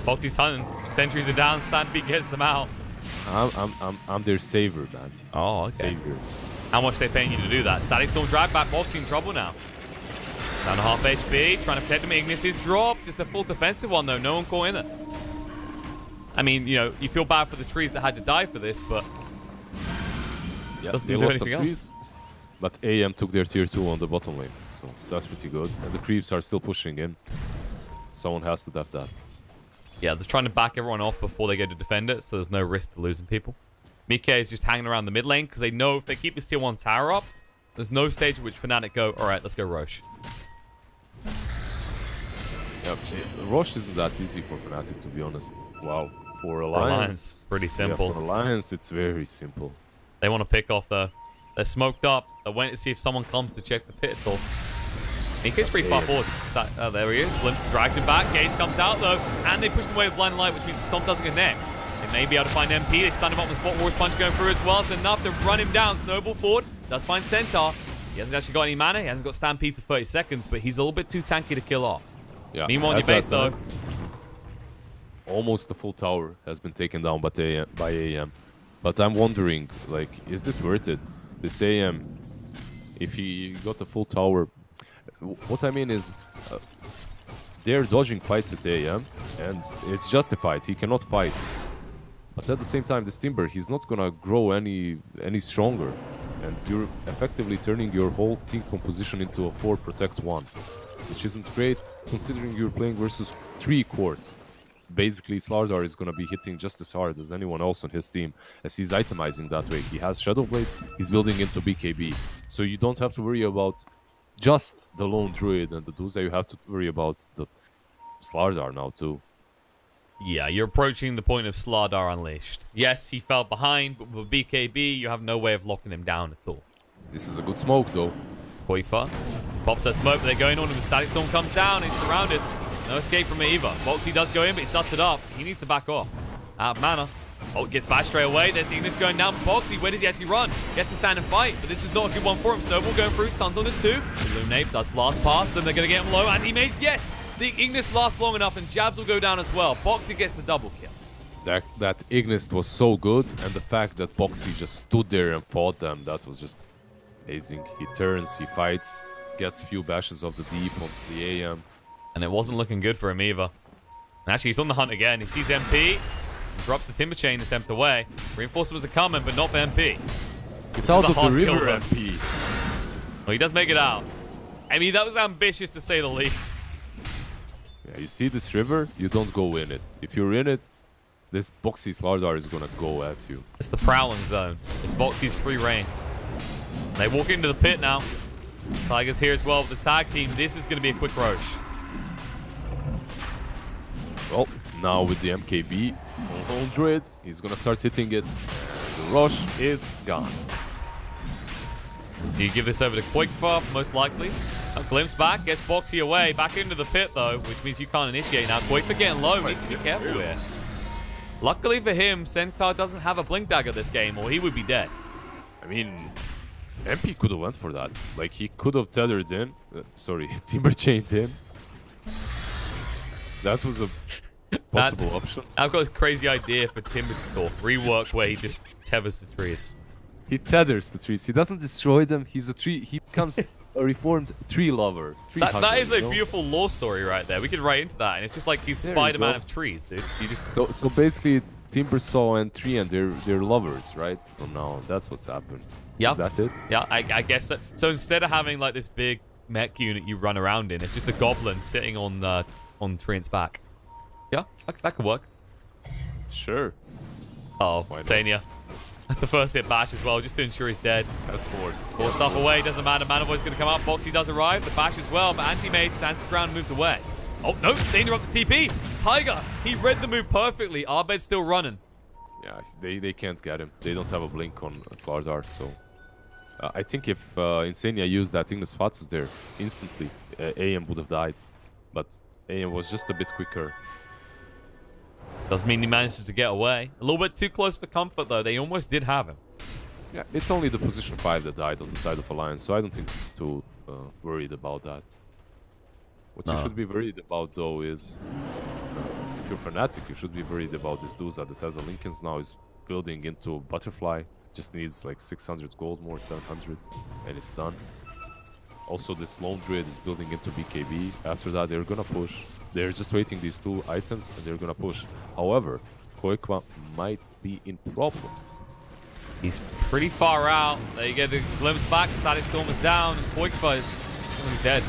Boxy's hunting. Sentries are down. Stampede gets them out. I'm their savior, man. Oh, okay. Savior. How much are they paying you to do that? Static Storm drag back. Boxy in trouble now. Down to half HP. Trying to protect him. Ignis is dropped. Just a full defensive one, though. No one caught in it. I mean, you know, you feel bad for the trees that had to die for this, but yeah, doesn't they do lost anything some trees. But AM took their tier 2 on the bottom lane, so that's pretty good. And the creeps are still pushing in. Someone has to def that. Yeah, they're trying to back everyone off before they go to defend it, so there's no risk to losing people. Mike is just hanging around the mid lane because they know if they keep this tier 1 tower up, there's no stage at which Fnatic go, all right, let's go Roche. Yeah, Roche isn't that easy for Fnatic, to be honest. Wow. For Alliance, pretty simple. Yeah, for Alliance, it's very simple. They want to pick off, though. They're smoked up. They're waiting to see if someone comes to check the pit door. Mike's pretty far forward. There he is. Glimpse drags him back. Gaze comes out, though. And they push him away with Blind Light, which means the Stomp doesn't connect. They may be able to find MP. They stun him up with Spot Wars Punch going through as well. It's enough to run him down. Snowball forward. Does find Centaur. He hasn't actually got any mana. He hasn't got Stampede for 30 seconds, but he's a little bit too tanky to kill off. Yeah. Meanwhile, on your base, though. Almost the full tower has been taken down by AM. But I'm wondering, like, is this worth it? This AM, if he got the full tower... What I mean is, they're dodging fights at AM, and it's justified. He cannot fight. But at the same time, this Timber, he's not gonna grow any stronger. And you're effectively turning your whole team composition into a 4 protect 1. Which isn't great, considering you're playing versus 3 cores. Basically, Starladder is going to be hitting just as hard as anyone else on his team, as he's itemizing that way. He has Shadow Blade, he's building into BKB. So you don't have to worry about just the Lone Druid and the Duza, you have to worry about the Starladder now too. Yeah, you're approaching the point of Starladder Unleashed. Yes, he fell behind, but with BKB, you have no way of locking him down at all. This is a good smoke though. Koifa pops that smoke, but they're going on, and the Static Storm comes down, he's surrounded. No escape from it either. Boxy does go in, but he's dusted up. He needs to back off. Out of mana. Oh, gets bashed straight away. There's Ignis going down. Boxy, where does he actually run? He has to stand and fight, but this is not a good one for him. Snowball going through, stuns on it too. Illuminate does blast past them. They're going to get him low. And he makes, yes! The Ignis lasts long enough, and Jabs will go down as well. Boxy gets the double kill. That Ignis was so good, and the fact that Boxy just stood there and fought them, that was just amazing. He turns, he fights, gets a few bashes of the deep onto the AM. And it wasn't looking good for him either. And actually, he's on the hunt again. He sees MP. Drops the Timber Chain attempt away. Reinforcements are coming, but not for MP. Get out of the river, MP. Well, he does make it out. I mean, that was ambitious to say the least. Yeah, you see this river? You don't go in it. If you're in it, this boxy Starladder is gonna go at you. It's the prowling zone. It's Boxy's free reign. They walk into the pit now. Tiger's here as well with the tag team. This is going to be a quick rush. Well, now with the MKB, 100, he's gonna start hitting it. The rush is gone. Do you give this over to Quickfire? Most likely. A glimpse back, gets Boxy away. Back into the pit, though, which means you can't initiate now. Quickfire getting low, needs to be careful here. Luckily for him, Centaur doesn't have a Blink Dagger this game, or he would be dead. I mean, MP could have went for that. Like, he could have tethered in. Sorry, Timber Chained in. That was a possible option. I've got this crazy idea for Timber to rework where he just tethers the trees. He tethers the trees. He doesn't destroy them. He's a tree. He becomes a reformed tree lover. That is a beautiful lore story right there. We could write into that, and it's just like he's Spider-Man of trees, dude. You just so basically, Timbersaw and Tree and they're lovers, right? From now on, that's what's happened. Yeah. Is that it? Yeah, I guess so. So instead of having like this big mech unit you run around in, it's just a goblin sitting on Treant's back. Yeah, that could work. Sure. Oh, Sania. The first hit bash as well, just to ensure he's dead. That's force. Force stuff away, doesn't matter. Manaboy's going to come out. Boxy does arrive. The bash as well, but Anti-Mage stands his ground and moves away. Oh, no, they interrupt the TP. Tiger, he read the move perfectly. Arbed's still running. Yeah, they can't get him. They don't have a blink on Starladder, so... I think if Insania used that Ignis Fatus there instantly, AM would have died. But AM was just a bit quicker. Doesn't mean he manages to get away. A little bit too close for comfort, though. They almost did have him. Yeah, it's only the position 5 that died on the side of Alliance, so I don't think too worried about that. What you should be worried about, though, is... if you're Fnatic, you should be worried about this Duza that has a Linken's now is building into Butterfly. Just needs like 600 gold more, 700, and it's done. Also, this Lone Druid is building into BKB. After that, they're gonna push. They're just waiting these 2 items, and they're gonna push. However, Koikwa might be in problems. He's pretty far out. They get a glimpse back. Static Storm is down, and Koikwa is dead.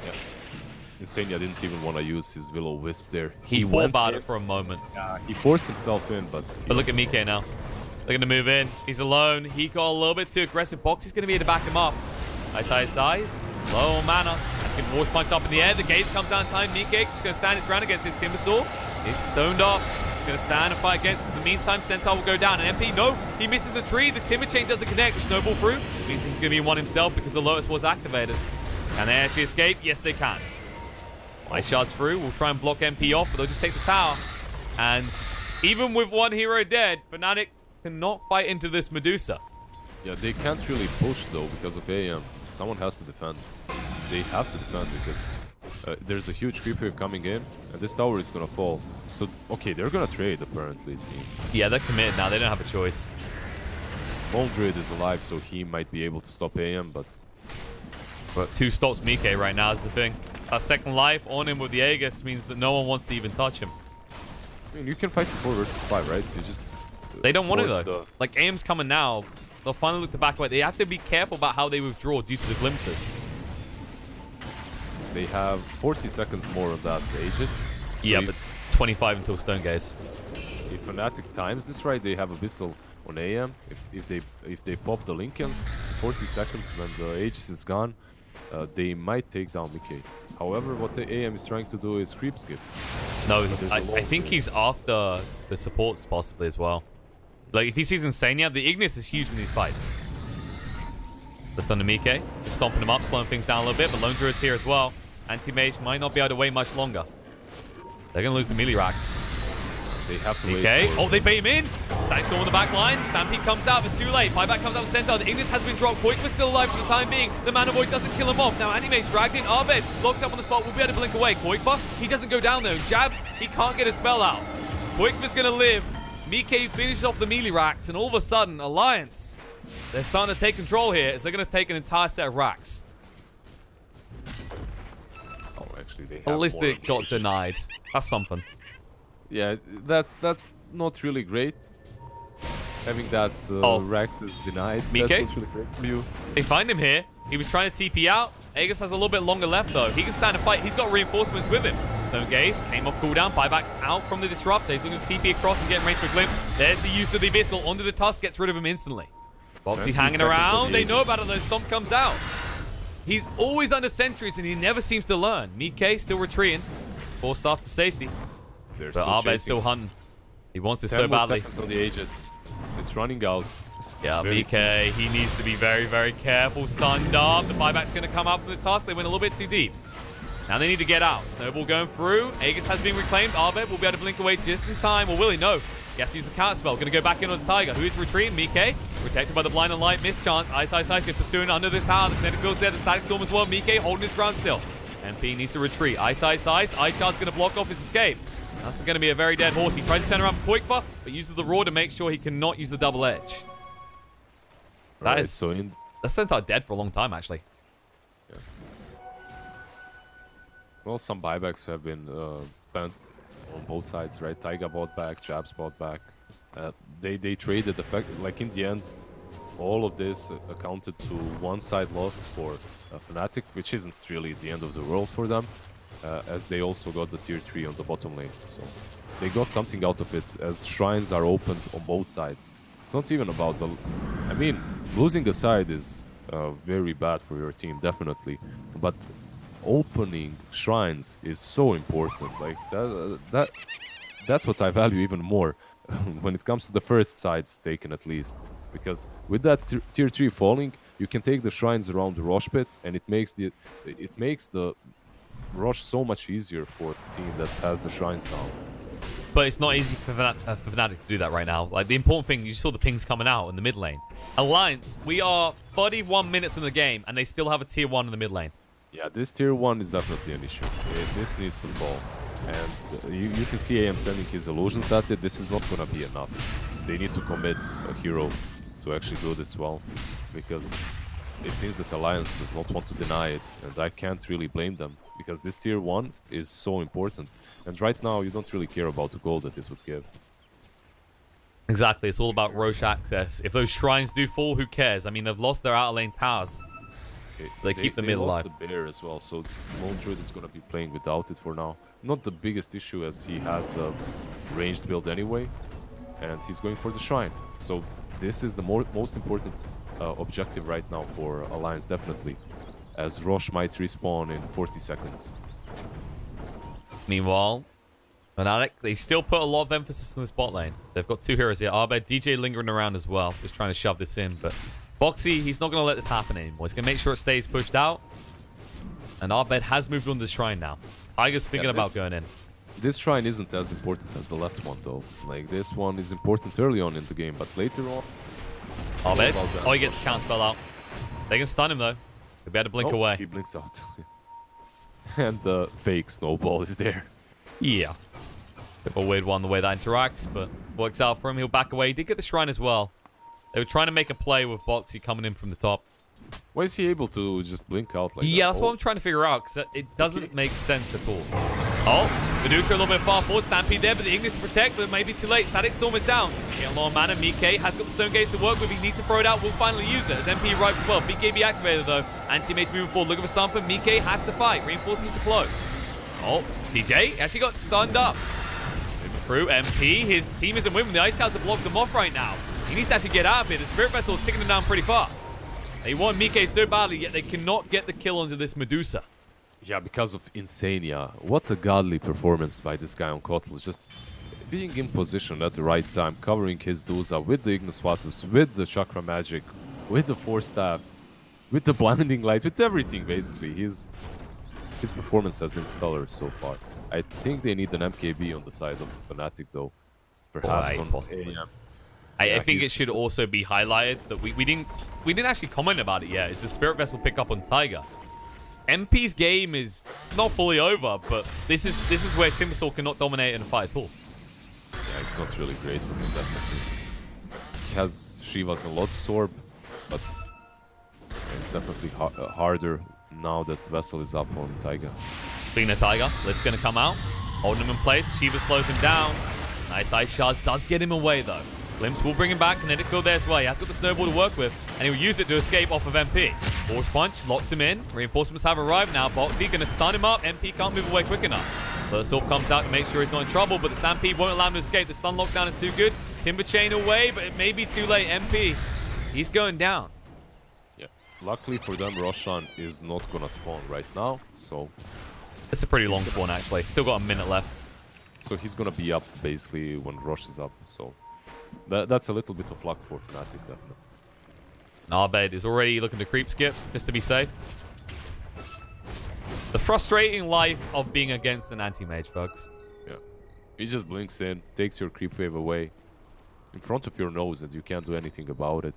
Yeah. Insania didn't even want to use his Willow Wisp there. He thought about it for a moment. Yeah, he forced himself in, but... But look at Mike now. They're going to move in. He's alone. He got a little bit too aggressive. Boxy's going to be here to back him up. Ice. He's low on mana. He's getting Force Punch up in the air. The gaze comes down in time. Mike is going to stand his ground against his Timbersaw. He's stoned off. He's going to stand and fight against it. In the meantime, Centaur will go down. And MP, no, he misses a tree. The Timber Chain doesn't connect. Snowball through. It means he's going to be one himself because the Lotus was activated. Can they actually escape? Yes, they can. Ice Shards through. We'll try and block MP off, but they'll just take the tower. And even with one hero dead, Fnatic cannot fight into this Medusa. Yeah, they can't really push though because of AM. Someone has to defend. They have to defend because there's a huge creep wave coming in and this tower is gonna fall. So, okay, they're gonna trade apparently, it seems. Yeah, they're committed now. They don't have a choice. Lone Druid is alive, so he might be able to stop AM, but 2 stops Mike right now is the thing. A second life on him with the Aegis means that no one wants to even touch him. I mean, you can fight 4 versus 5, right? You just... They don't want to, though. Like, AM's coming now. They'll finally look to back away. They have to be careful about how they withdraw due to the glimpses. They have 40 seconds more of that Aegis. So yeah, but 25 until Stone Gaze. If Fnatic times this right, they have Abyssal on AM. If they pop the Lincolns, 40 seconds when the Aegis is gone, they might take down Mickey. However, what the AM is trying to do is creep skip. No, I think he's after the supports possibly as well. Like, if he sees Insania, the Ignis is huge in these fights. Left on the Mike. Just stomping him up, slowing things down a little bit. But Lone Druid's here as well. Anti-Mage might not be able to wait much longer. They're going to lose the melee racks. They have to wait. Okay. Oh, they bait him in. Static Storm on the back line. Stampede comes out. It's too late. Buyback comes out with Centaur. The Ignis has been dropped. Koikwa's still alive for the time being. The Mana Void doesn't kill him off. Now Anime's dragged in. Arbed locked up on the spot. We'll be able to blink away. Koikwa, he doesn't go down though. Jabs, he can't get a spell out. Koikwa's going to live. Mike finishes off the melee racks, and all of a sudden, Alliance, they're starting to take control here as they're going to take an entire set of racks. Oh, actually. They have At least more it got rotation. denied. That's something. Yeah, that's not really great. Having that Rex is denied. Mike? That's not really great for you. They find him here. He was trying to TP out. Aegis has a little bit longer left, though. He can stand a fight. He's got reinforcements with him. Stone Gaze came off cooldown. Buybacks out from the Disruptor. He's looking to TP across and getting ready for a glimpse. There's the use of the Abyssal onto the Tusk. Gets rid of him instantly. Boxy hanging around. They know about it, though. Stomp comes out. He's always under sentries, and he never seems to learn. Mike still retreating. Forced off to safety. But Arbe's still hunting. He wants it so badly. 10 more seconds on the Aegis. It's running out. Yeah, VK, he needs to be very, very careful. Stunned up. The buyback's going to come out from the Tusk. They went a little bit too deep. Now they need to get out. Snowball going through. Aegis has been reclaimed. Arbev will be able to blink away just in time. Or will he? No. He has to use the counter spell. Going to go back in on the Tiger. Who is retreating? Mike. Protected by the blind and light. Mischance. Ice, Ice, Ice. Just pursuing under the tower. The Fnatic feels there. The Static Storm as well. Mike holding his ground still. MP needs to retreat. Ice, Ice, Ice. Ice Shard's going to block off his escape. That's going to be a very dead horse. He tries to turn around for Quickfa, but uses the Roar to make sure he cannot use the double edge. That is so that's Centaur dead for a long time, actually. Yeah. Well, some buybacks have been spent on both sides, right? Taiga bought back, Jabs bought back. They traded the fact, like in the end, all of this accounted to one side lost for Fnatic, which isn't really the end of the world for them. As they also got the tier 3 on the bottom lane. So they got something out of it as shrines are opened on both sides. It's not even about the... I mean, losing a side is very bad for your team, definitely. But opening shrines is so important. Like, that's what I value even more when it comes to the first sides taken, at least. Because with that tier 3 falling, you can take the shrines around the Rosh pit, and it makes the Rosh so much easier for a team that has the shrines now. But it's not easy for Fnatic to do that right now. Like, the important thing, you saw the pings coming out in the mid lane. Alliance, we are 41 minutes in the game, and they still have a tier 1 in the mid lane. Yeah, this tier 1 is definitely an issue. This needs to fall. And you can see AM sending his illusions at it. This is not going to be enough. They need to commit a hero to actually do this well. Because it seems that Alliance does not want to deny it. And I can't really blame them. Because this tier 1 is so important. And right now, you don't really care about the gold that it would give. Exactly. It's all about Rosh access. If those shrines do fall, who cares? I mean, they've lost their outer lane towers. Okay. They keep the middle alive. They lost the bear as well, so Lone Druid is going to be playing without it for now. Not the biggest issue, as he has the ranged build anyway. And he's going for the shrine. So this is the most important objective right now for Alliance, definitely. As Rosh might respawn in 40 seconds. Meanwhile, Fnatic, they still put a lot of emphasis on the bot lane. They've got two heroes here. Arbed, DJ lingering around as well, just trying to shove this in. But Boxy, he's not going to let this happen anymore. He's going to make sure it stays pushed out. And Arbed has moved on to the shrine now. Tiger's thinking about going in. This shrine isn't as important as the left one, though. Like, this one is important early on in the game, but later on... Arbed, oh, he gets the counter spell out. They can stun him, though. They'll be able to blink away. He blinks out. And the fake snowball is there. Yeah. Bit of a weird one, the way that interacts, but works out for him. He'll back away. He did get the shrine as well. They were trying to make a play with Boxy coming in from the top. Why is he able to just blink out like that? Yeah, that's what I'm trying to figure out, because it doesn't make sense at all. Oh, Medusa a little bit far forward. Stampede there, but the Ignis to protect, but maybe too late. Static Storm is down. Getting low on mana. Mike has got the Stone Gaze to work with. He needs to throw it out. Will finally use it as MP arrives as well. BKB activated, though. Anti-Mage moving forward. Looking for something. Mike has to fight. Reinforcements to close. Oh, DJ actually got stunned up. Moving through. MP. His team isn't winning. The Ice Shouts have blocked them off right now. He needs to actually get out of here. The Spirit Vessel is ticking him down pretty fast. They want Mike so badly, yet they cannot get the kill onto this Medusa. Yeah, because of Insania. What a godly performance by this guy on Kotl. Just being in position at the right time, covering his Duza with the Ignis Fatuus, with the Chakra Magic, with the 4 staffs, with the Blinding Light, with everything, basically. His performance has been stellar so far. I think they need an MKB on the side of Fnatic, though. Perhaps on possibly. AM. I think it should also be highlighted that we didn't actually comment about it yet. Is the Spirit Vessel pick up on Tiger? MP's game is not fully over, but this is where Timbersaw cannot dominate in a fight at all. Yeah, it's not really great for him, definitely. He has Shiva's and Lotsorb, but it's definitely harder now that Vessel is up on Taiga. Speaking of Tiger, Lid's going to come out. Holding him in place. Shiva slows him down. Nice ice shards. Does get him away, though. Glimpse will bring him back. Kinetic field there as well. He has got the snowball to work with, and he'll use it to escape off of MP. Force punch locks him in. Reinforcements have arrived now. Boxy going to stun him up. MP can't move away quick enough. So the Assault comes out to make sure he's not in trouble, but the Stampede won't allow him to escape. The stun lockdown is too good. Timber chain away, but it may be too late. MP, he's going down. Yeah. Luckily for them, Roshan is not going to spawn right now, so... It's a pretty long spawn, actually. Still got a minute left. So he's going to be up, basically, when Rosh is up, so... That's a little bit of luck for Fnatic, definitely. Abed is already looking to creep skip, just to be safe. The frustrating life of being against an anti-mage, folks. Yeah. He just blinks in, takes your creep wave away. In front of your nose, and you can't do anything about it.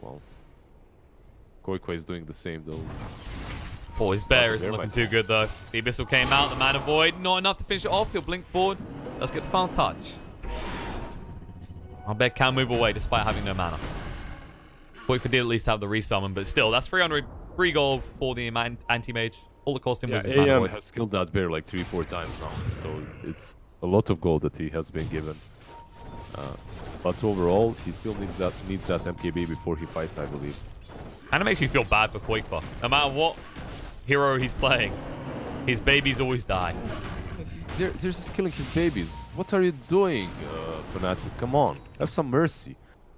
Well... Koikoi is doing the same, though. Oh, his bear isn't looking too good, though. The Abyssal came out, the Mana Void. Not enough to finish it off. He'll blink forward. Let's get the final touch. Abed can move away despite having no mana. Koikoi did at least have the resummon, but still, that's 300 free gold for the anti-mage. All it cost him was his Mana AM Void. has killed that bear like 3-4 times now, so it's a lot of gold that he has been given. But overall, he still needs that MKB before he fights, I believe. And it makes you feel bad for Koikoi. No matter what hero he's playing, his babies always die. They're just killing his babies. What are you doing, Fnatic? Come on, have some mercy.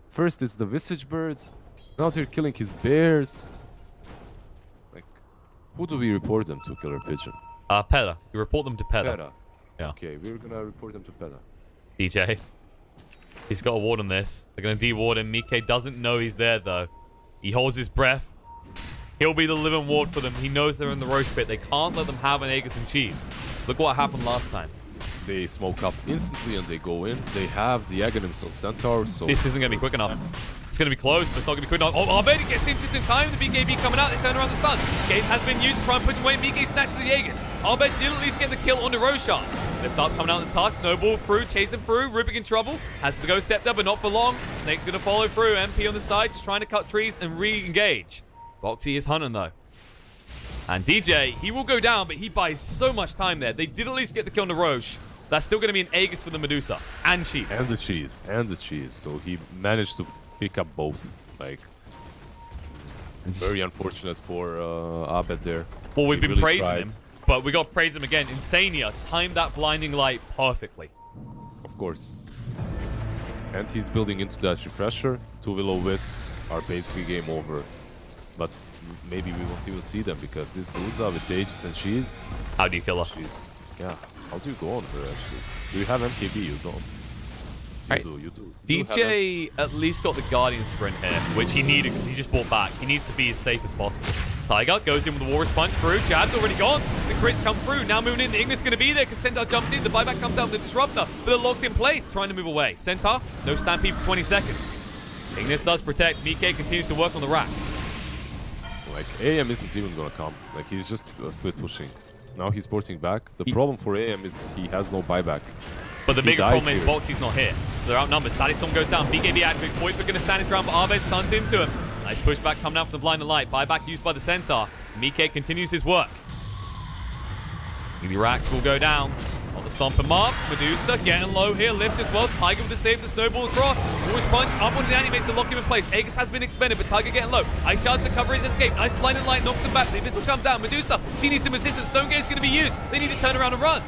First it's the Visage Birds, now they're killing his bears. Like, who do we report them to, Killer Pigeon? Peta. You report them to Peta. Peta. Yeah. Okay, we're gonna report them to Peta. DJ. He's got a ward on this. They're gonna de-ward him. Mike doesn't know he's there, though. He holds his breath. He'll be the living ward for them. He knows they're in the Roche pit. They can't let them have an Aegis and cheese. Look what happened last time. They smoke up instantly and they go in. They have the Aghanims on Centaur, so... This isn't going to be quick enough. It's going to be close, but it's not going to be quick enough. Oh, Abed gets in just in time. The BKB coming out. They turn around the stun. Gaze has been used to try and put him away. BK snatches the Aegis. Abed did at least get the kill on the Roshan. They start coming out the toss. Snowball through, chasing through. Rubik in trouble. Has to go Scepter, but not for long. Snake's going to follow through. MP on the side, just trying to cut trees and re-engage. Boxy is hunting, though. And DJ, he will go down, but he buys so much time there. They did at least get the kill on the Roche. That's still going to be an Aegis for the Medusa. And cheese. And the cheese. And the cheese. So he managed to pick up both. Like, very unfortunate for Abed there. Well, we've been really praising tried. him, but we got to praise him again. Insania timed that blinding light perfectly. Of course. And he's building into that refresher. 2 Will-O-Wisps are basically game over. But maybe we won't even see them because this Luza with Aegis and cheese. How do you kill her? Yeah. How do you go on her actually? Do you have MKB? You don't. You do. DJ at least got the Guardian sprint here, which he needed because he just bought back. He needs to be as safe as possible. Tiger goes in with the Walrus Punch through. Jab's already gone. The crits come through. Now moving in. The Ignis going to be there because Centaur jumped in. The buyback comes out with the Disruptor, but they're locked in place, trying to move away. Centaur, no Stampede for 20 seconds. Ignis does protect. Mike continues to work on the racks. Like, AM isn't even gonna come. Like, he's just split pushing. Now he's porting back. The problem for AM is he has no buyback. But the bigger problem is Boxy's not here. So they're outnumbered. Static Storm goes down. BKB active. Koikoi going to stand his ground, but Arvez stuns into him. Nice pushback coming out from the Blind and Light. Buyback used by the Centaur. Mike continues his work. The racks will go down. On the stomp him up. Medusa getting low here. Lift as well. Tiger with the save, the snowball across. Always punch up onto the animates to lock him in place. Aegis has been expended, but Tiger getting low. Ice shards to cover his escape. Nice Blind and Light knocks him back. The Abyssal comes out. Medusa, she needs some assistance. Stone Gate is going to be used. They need to turn around and run.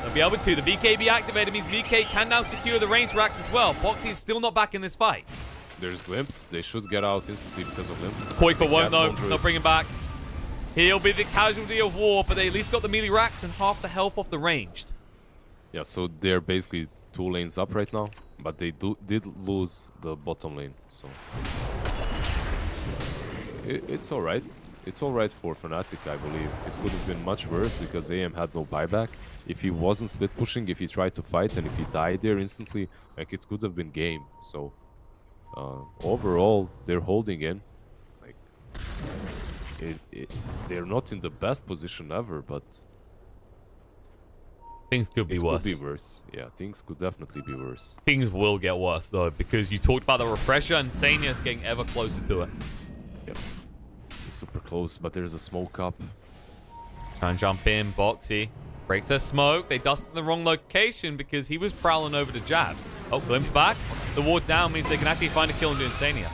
They'll be able to. The BKB activated means BK can now secure the range racks as well. Boxy is still not back in this fight. There's limps. They should get out instantly because of limps. Koikoi won't though. They'll bring him back. He'll be the casualty of war, but they at least got the melee racks and half the health off the ranged. Yeah, so they're basically 2 lanes up right now, but they did lose the bottom lane, so it's all right. It's all right for Fnatic, I believe. It could have been much worse because AM had no buyback. If he wasn't split pushing, if he tried to fight, and if he died there instantly, like, it could have been game. So overall, they're holding in. Like, they're not in the best position ever, but things could be worse. Could be worse. Yeah, things could definitely be worse. Things will get worse though, because you talked about the refresher and Sania's getting ever closer to it. Yep. It's super close, but there's a smoke up. Try and jump in. Boxy breaks their smoke. They dust in the wrong location because he was prowling over to Jabs. Oh, glimpse back. The ward down means they can actually find a kill into Insania.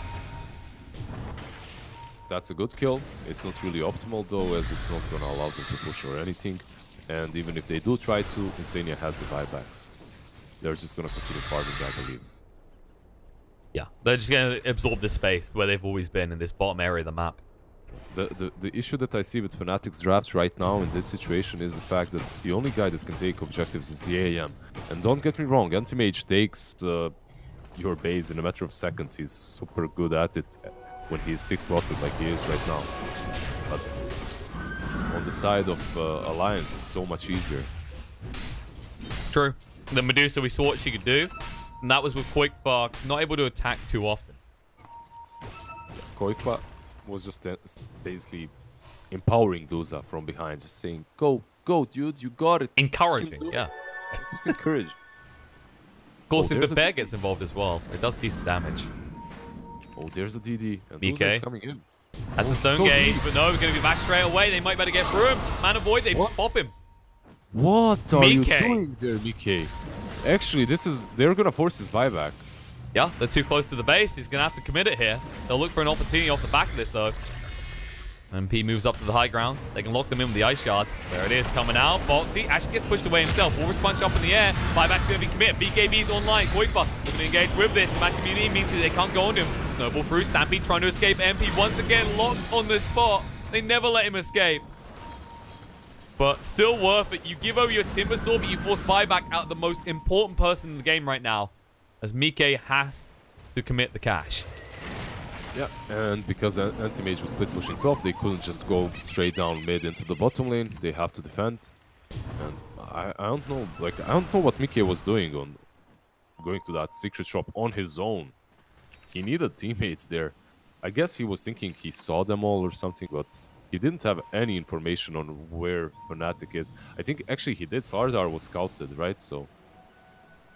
That's a good kill. It's not really optimal though, as it's not going to allow them to push or anything. And even if they do try to, Insania has the buybacks. They're just going to continue farming, I believe. Yeah, they're just going to absorb this space where they've always been in this bottom area of the map. The issue that I see with Fnatic's drafts right now in this situation is the fact that the only guy that can take objectives is the AM. And don't get me wrong, Anti-Mage takes your base in a matter of seconds. He's super good at it when he's 6-slotted like he is right now. But on the side of Alliance, it's so much easier. It's true. The Medusa, we saw what she could do. And that was with Koikwa not able to attack too often. Koikwa was just basically empowering Duza from behind, just saying, go, dude, you got it. Encouraging, yeah. Just encourage. Of course, if the bear gets involved as well, it does decent damage. Oh, there's a DD. And BK coming in. has the stone gauge, but no, we're going to be bashed straight away. They might better get through him. Man of Void, they just pop him. What are you Mike. doing there, Mike? Actually, they're going to force his buyback. Yeah, they're too close to the base. He's going to have to commit it here. They'll look for an opportunity off the back of this, though. MP moves up to the high ground. They can lock them in with the ice shards. There it is, coming out. Boxy actually gets pushed away himself. Walrus punch up in the air. Buyback's going to be committed. BKB's online. Koikwa looking to engage with this. The match immunity means that they can't go on him. Snowball through. Stampede trying to escape. MP once again locked on the spot. They never let him escape. But still worth it. You give over your Timber Sword, but you force buyback out the most important person in the game right now, as Mike has to commit the cash. Yeah, and because Anti-Mage was split pushing top, they couldn't just go straight down mid into the bottom lane. They have to defend. And I don't know, like, I don't know what Mike was doing on going to that secret shop on his own. He needed teammates there. I guess he was thinking he saw them all or something, but he didn't have any information on where Fnatic is. I think actually he did. Starladder was scouted, right? So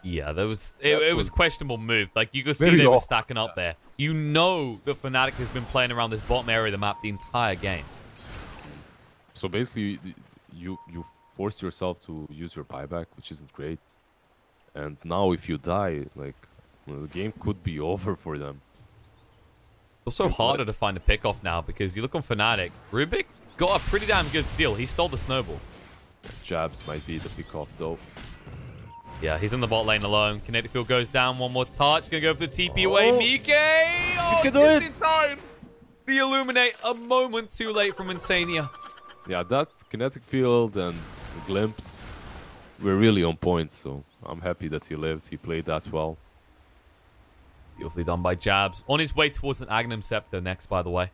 yeah, it was a questionable move. Like, you could see they were stacking up there. You know that Fnatic has been playing around this bottom area of the map the entire game. So basically, you forced yourself to use your buyback, which isn't great. And now if you die, like, well, the game could be over for them. It's also harder to find a pick-off now because you look on Fnatic. Rubik got a pretty damn good steal. He stole the snowball. Jabs might be the pick-off, though. Yeah, he's in the bot lane alone. Kinetic field goes down. One more touch. Gonna go for the TP away. Mike! Oh, just in time! The Illuminate a moment too late from Insania. Yeah, that kinetic field and the glimpse were really on point, so I'm happy that he lived. He played that well. Beautifully done by Jabs. On his way towards an Agnum Scepter next, by the way.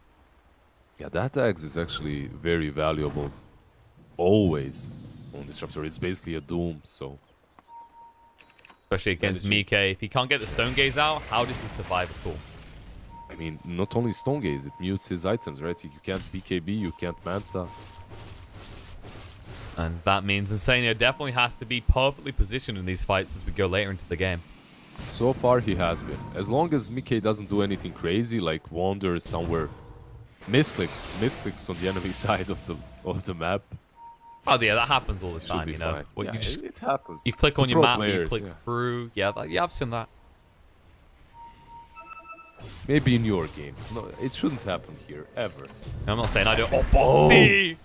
Yeah, that axe is actually very valuable. Always on Disruptor. It's basically a Doom, so... Especially against Mike. If he can't get the Stone Gaze out, how does he survive at all? I mean, not only Stone Gaze, it mutes his items, right? You can't BKB, you can't Manta. And that means Insania definitely has to be perfectly positioned in these fights as we go later into the game. So far, he has been. As long as Mike doesn't do anything crazy, like wanders somewhere, misclicks on the enemy side of the map. Oh yeah, that happens all the time, you know. Well, yeah, it happens. You click on your map, you click through. Yeah, I've seen that. Maybe in your games. No, it shouldn't happen here, ever. I'm not saying I do. Oh, Boxy!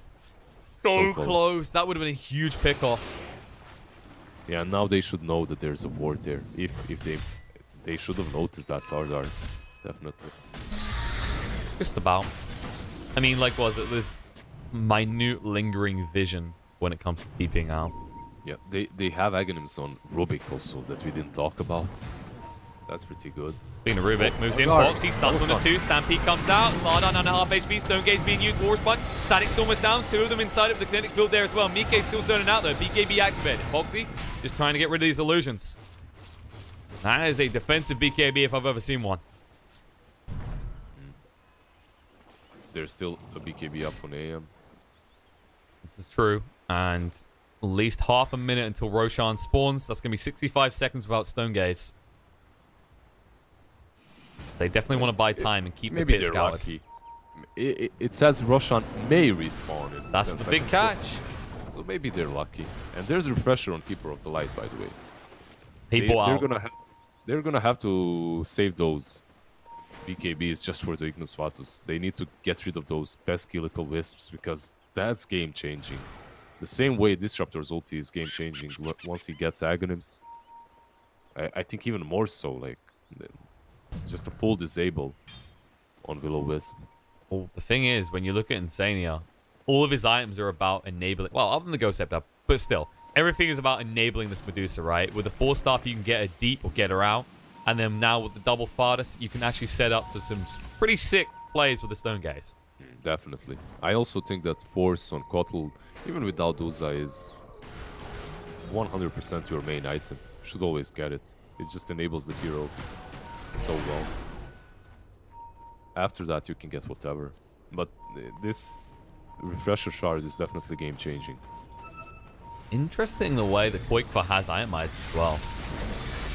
So close. That would have been a huge pick-off. Yeah, now they should know that there's a ward there. If they should have noticed that Starladder, definitely. Just about. I mean, like, was it this minute lingering vision when it comes to TPing out? Yeah, they have Aghanims on Rubik also that we didn't talk about. That's pretty good. Being a Rubik moves in, Boxy stuns on the 2, Stampede comes out, Starladder on 9.5 HP, Stone Gaze being used, War's Punch, Static's almost down, 2 of them inside of the kinetic field there as well. Mike's still zoning out though, BKB activated. Boxy just trying to get rid of these illusions. That is a defensive BKB if I've ever seen one. There's still a BKB up on AM. This is true, and at least half a minute until Roshan spawns. That's going to be 65 seconds without Stone Gaze. They definitely want to buy time and keep the pit scoured. Lucky. It says Roshan may respawn in That's 10 the big seconds, catch. so maybe they're lucky. And there's refresher on Keeper of the Light, by the way. People They're gonna have to save those BKBs just for the Ignis Fatus. They need to get rid of those pesky little wisps because that's game changing. The same way Disruptor's ulti is game changing once he gets Aghanim's. I think even more so, like just a full disable on Will-O-Wisp. Well, the thing is, when you look at Insania, all of his items are about enabling... Well, other than the Ghost Scepter, but still, everything is about enabling this Medusa, right? With the 4-staff, you can get her deep or get her out. And then now with the double Fardas, you can actually set up for some pretty sick plays with the Stone Gaze. Definitely. I also think that Force on Kotl, even without Duza, is 100% your main item. You should always get it. It just enables the hero so well. After that, you can get whatever. But this Refresher Shard is definitely game-changing. Interesting the way that Koikfa has itemized as well.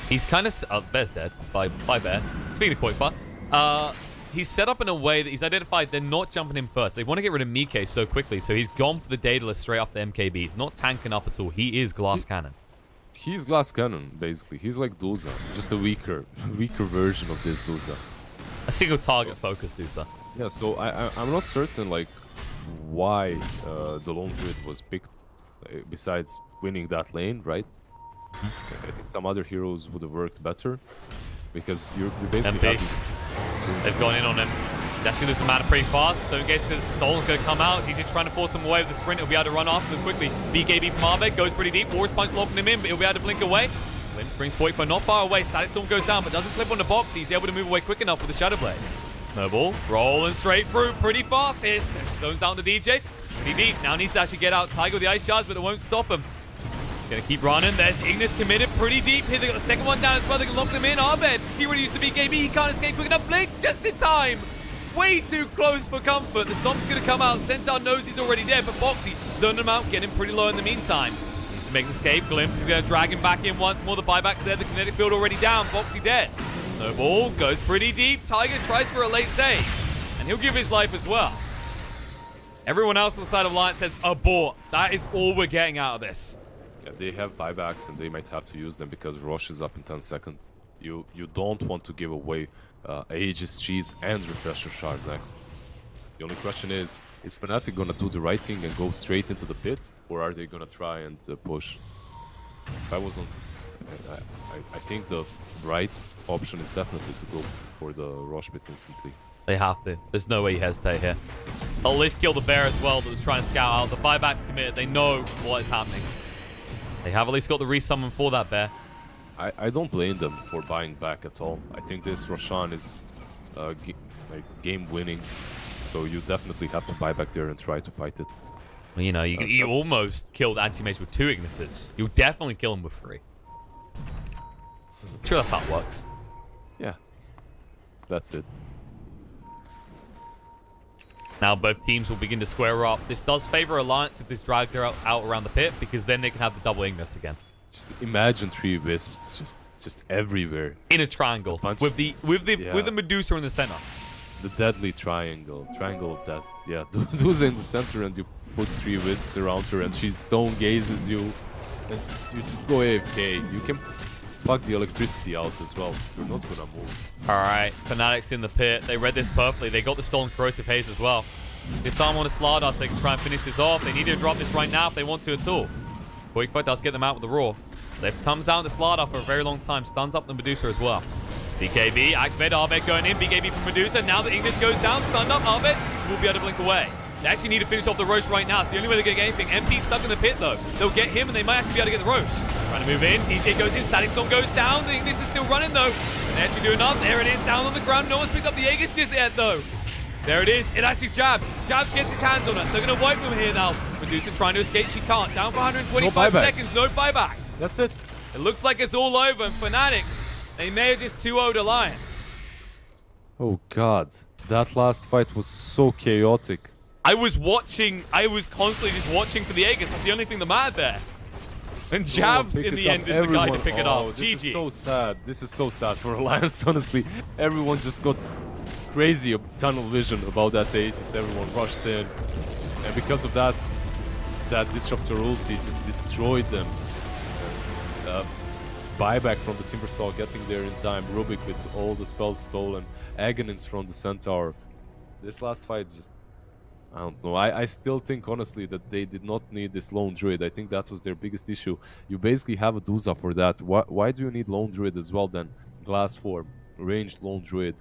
He's kind of... Bear's dead. Bye, Bear. Speaking of Koikfa, he's set up in a way that he's identified they're not jumping him first. They want to get rid of Mike so quickly, so he's gone for the Daedalus straight off the MKB. He's not tanking up at all. He is Glass Cannon. He's Glass Cannon, basically. He's like Duza, just a weaker version of this Duza. A single target focused Duza. Yeah, so I'm not certain, like, why the Lone Druid was picked, besides winning that lane, right? I think some other heroes would have worked better, because you basically have these... They've gone in on him. He actually loses the mana pretty fast, so in case the Stolen's going to come out, he's just trying to force him away with the sprint. He'll be able to run after them quickly. BKB from Arvek goes pretty deep. Force Punch locking him in, but he'll be able to blink away. Glimpse brings Koikfa not far away. Static Storm goes down, but doesn't clip on the box. He's able to move away quick enough with the Shadow Blade. Snowball rolling straight through pretty fast here. Stone's out to DJ. Pretty deep. Now needs to actually get out Tiger with the Ice Shards, but it won't stop him. Gonna keep running. There's Ignis committed pretty deep here. They got the second one down as well. They can lock them in. Arbed, he already used to be BKB. He can't escape quick enough. Blink just in time. Way too close for comfort. The Stomp's gonna come out. Centaur knows he's already dead, but Boxy zoned him out, getting him pretty low in the meantime. Needs to make the escape. Glimpse is gonna drag him back in once more. The buyback's there. The kinetic field already down. Boxy dead. Snowball goes pretty deep. Tiger tries for a late save, and he'll give his life as well. Everyone else on the side of Alliance says abort. That is all we're getting out of this. Yeah, they have buybacks and they might have to use them because Rosh is up in 10 seconds. You don't want to give away Aegis Cheese and Refresher Shard next. The only question is Fnatic gonna do the right thing and go straight into the pit, or are they gonna try and push? If I was on... I think the right option is definitely to go for the Rosh pit instantly. They have to. There's no way you hesitate here. They'll at least kill the bear as well that was trying to scout out. The buyback's committed. They know what is happening. They have at least got the resummon for that bear. I don't blame them for buying back at all. I think this Roshan is game winning, so you definitely have to buy back there and try to fight it. Well, you know, you almost killed Anti-Mage with 2 Ignises. You'll definitely kill him with 3. I'm sure that's how it works. Yeah, that's it. Now both teams will begin to square up. This does favor Alliance if this drags her out around the pit, because then they can have the double Ignis again. Just imagine 3 wisps just everywhere in a triangle with the Medusa in the center. The deadly triangle of death. Yeah, Medusa in the center, and you put 3 wisps around her, and she stone gazes you, and you just go AFK. You can plug the electricity out as well. You're not gonna move. All right, Fnatic's in the pit. They read this perfectly. They got the stolen corrosive haze as well. Disarm on a Starladder so they can try and finish this off. They need to drop this right now if they want to at all. Koikfa does get them out with the Roar. They've comes down to Starladder for a very long time. Stuns up the Medusa as well. BKB, activate Arved going in. BKB from Medusa. Now the Ignis goes down. Stunned up. Arved will be able to blink away. They actually need to finish off the Roche right now. It's the only way they're going to get anything. MP stuck in the pit though. They'll get him and they might actually be able to get the Roche. Trying to move in. TJ goes in. Static Storm goes down. The Ignis is still running though. They actually do enough. There it is. Down on the ground. No one's picked up the Aegis just yet though. There it is. It actually jabs. Jabs gets his hands on it. They're going to wipe him here now. Medusa trying to escape. She can't. Down for 125 seconds. No buybacks. That's it. It looks like it's all over. And Fnatic, they may have just 2-0'd Alliance. Oh god. That last fight was so chaotic. I was constantly just watching for the Aegis. That's the only thing that mattered there. And Jabs in the end is the guy to pick it up. This GG. is so sad. This is so sad for Alliance, honestly. Everyone just got crazy tunnel vision about that Aegis. Everyone rushed in, and because of that, that Disruptor ulti just destroyed them. Buyback from the Timbersaw getting there in time. Rubik with all the spells stolen. Aghanim's from the Centaur. This last fight just... I don't know. I still think, honestly, that they did not need this Lone Druid. I think that was their biggest issue. You basically have a Duza for that. Why do you need Lone Druid as well then? Glass form, ranged Lone Druid.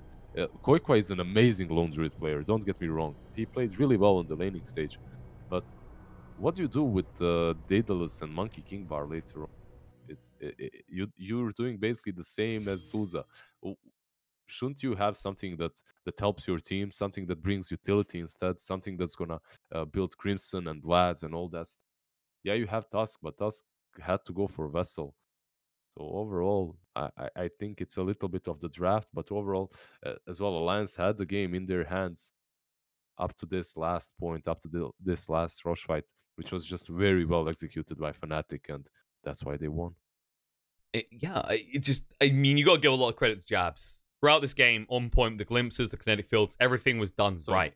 Koikwa is an amazing Lone Druid player, don't get me wrong. He plays really well on the laning stage. But what do you do with Daedalus and Monkey King Bar later on? You're doing basically the same as Duza. Shouldn't you have something that helps your team, something that brings utility instead, something that's gonna build Crimson and Vlads and all that stuff? Yeah, you have Tusk, but Tusk had to go for Vessel. So overall, I think it's a little bit of the draft, but overall, as well, Alliance had the game in their hands up to this last point, up to this last rush fight, which was just very well executed by Fnatic, and that's why they won. I mean, you got to give a lot of credit to Jabs. Throughout this game, on point, the glimpses, the kinetic fields, everything was done right.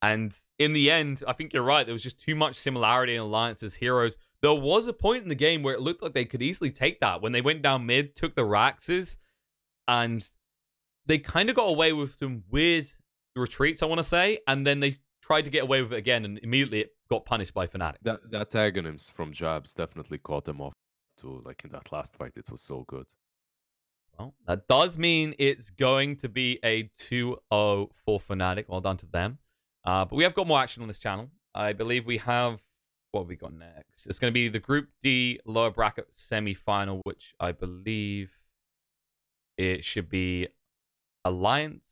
And in the end, I think you're right. There was just too much similarity in Alliance's heroes. There was a point in the game where it looked like they could easily take that. When they went down mid, took the Raxes, and they kind of got away with some weird retreats, I want to say. And then they tried to get away with it again, and immediately it got punished by Fnatic. That Aghanims from Jabs definitely caught them off too. Like in that last fight, it was so good. Well, that does mean it's going to be a 2-0 for Fnatic. Well done to them. But we have got more action on this channel. I believe we have... What have we got next? It's going to be the Group D lower bracket semi-final, which I believe it should be Alliance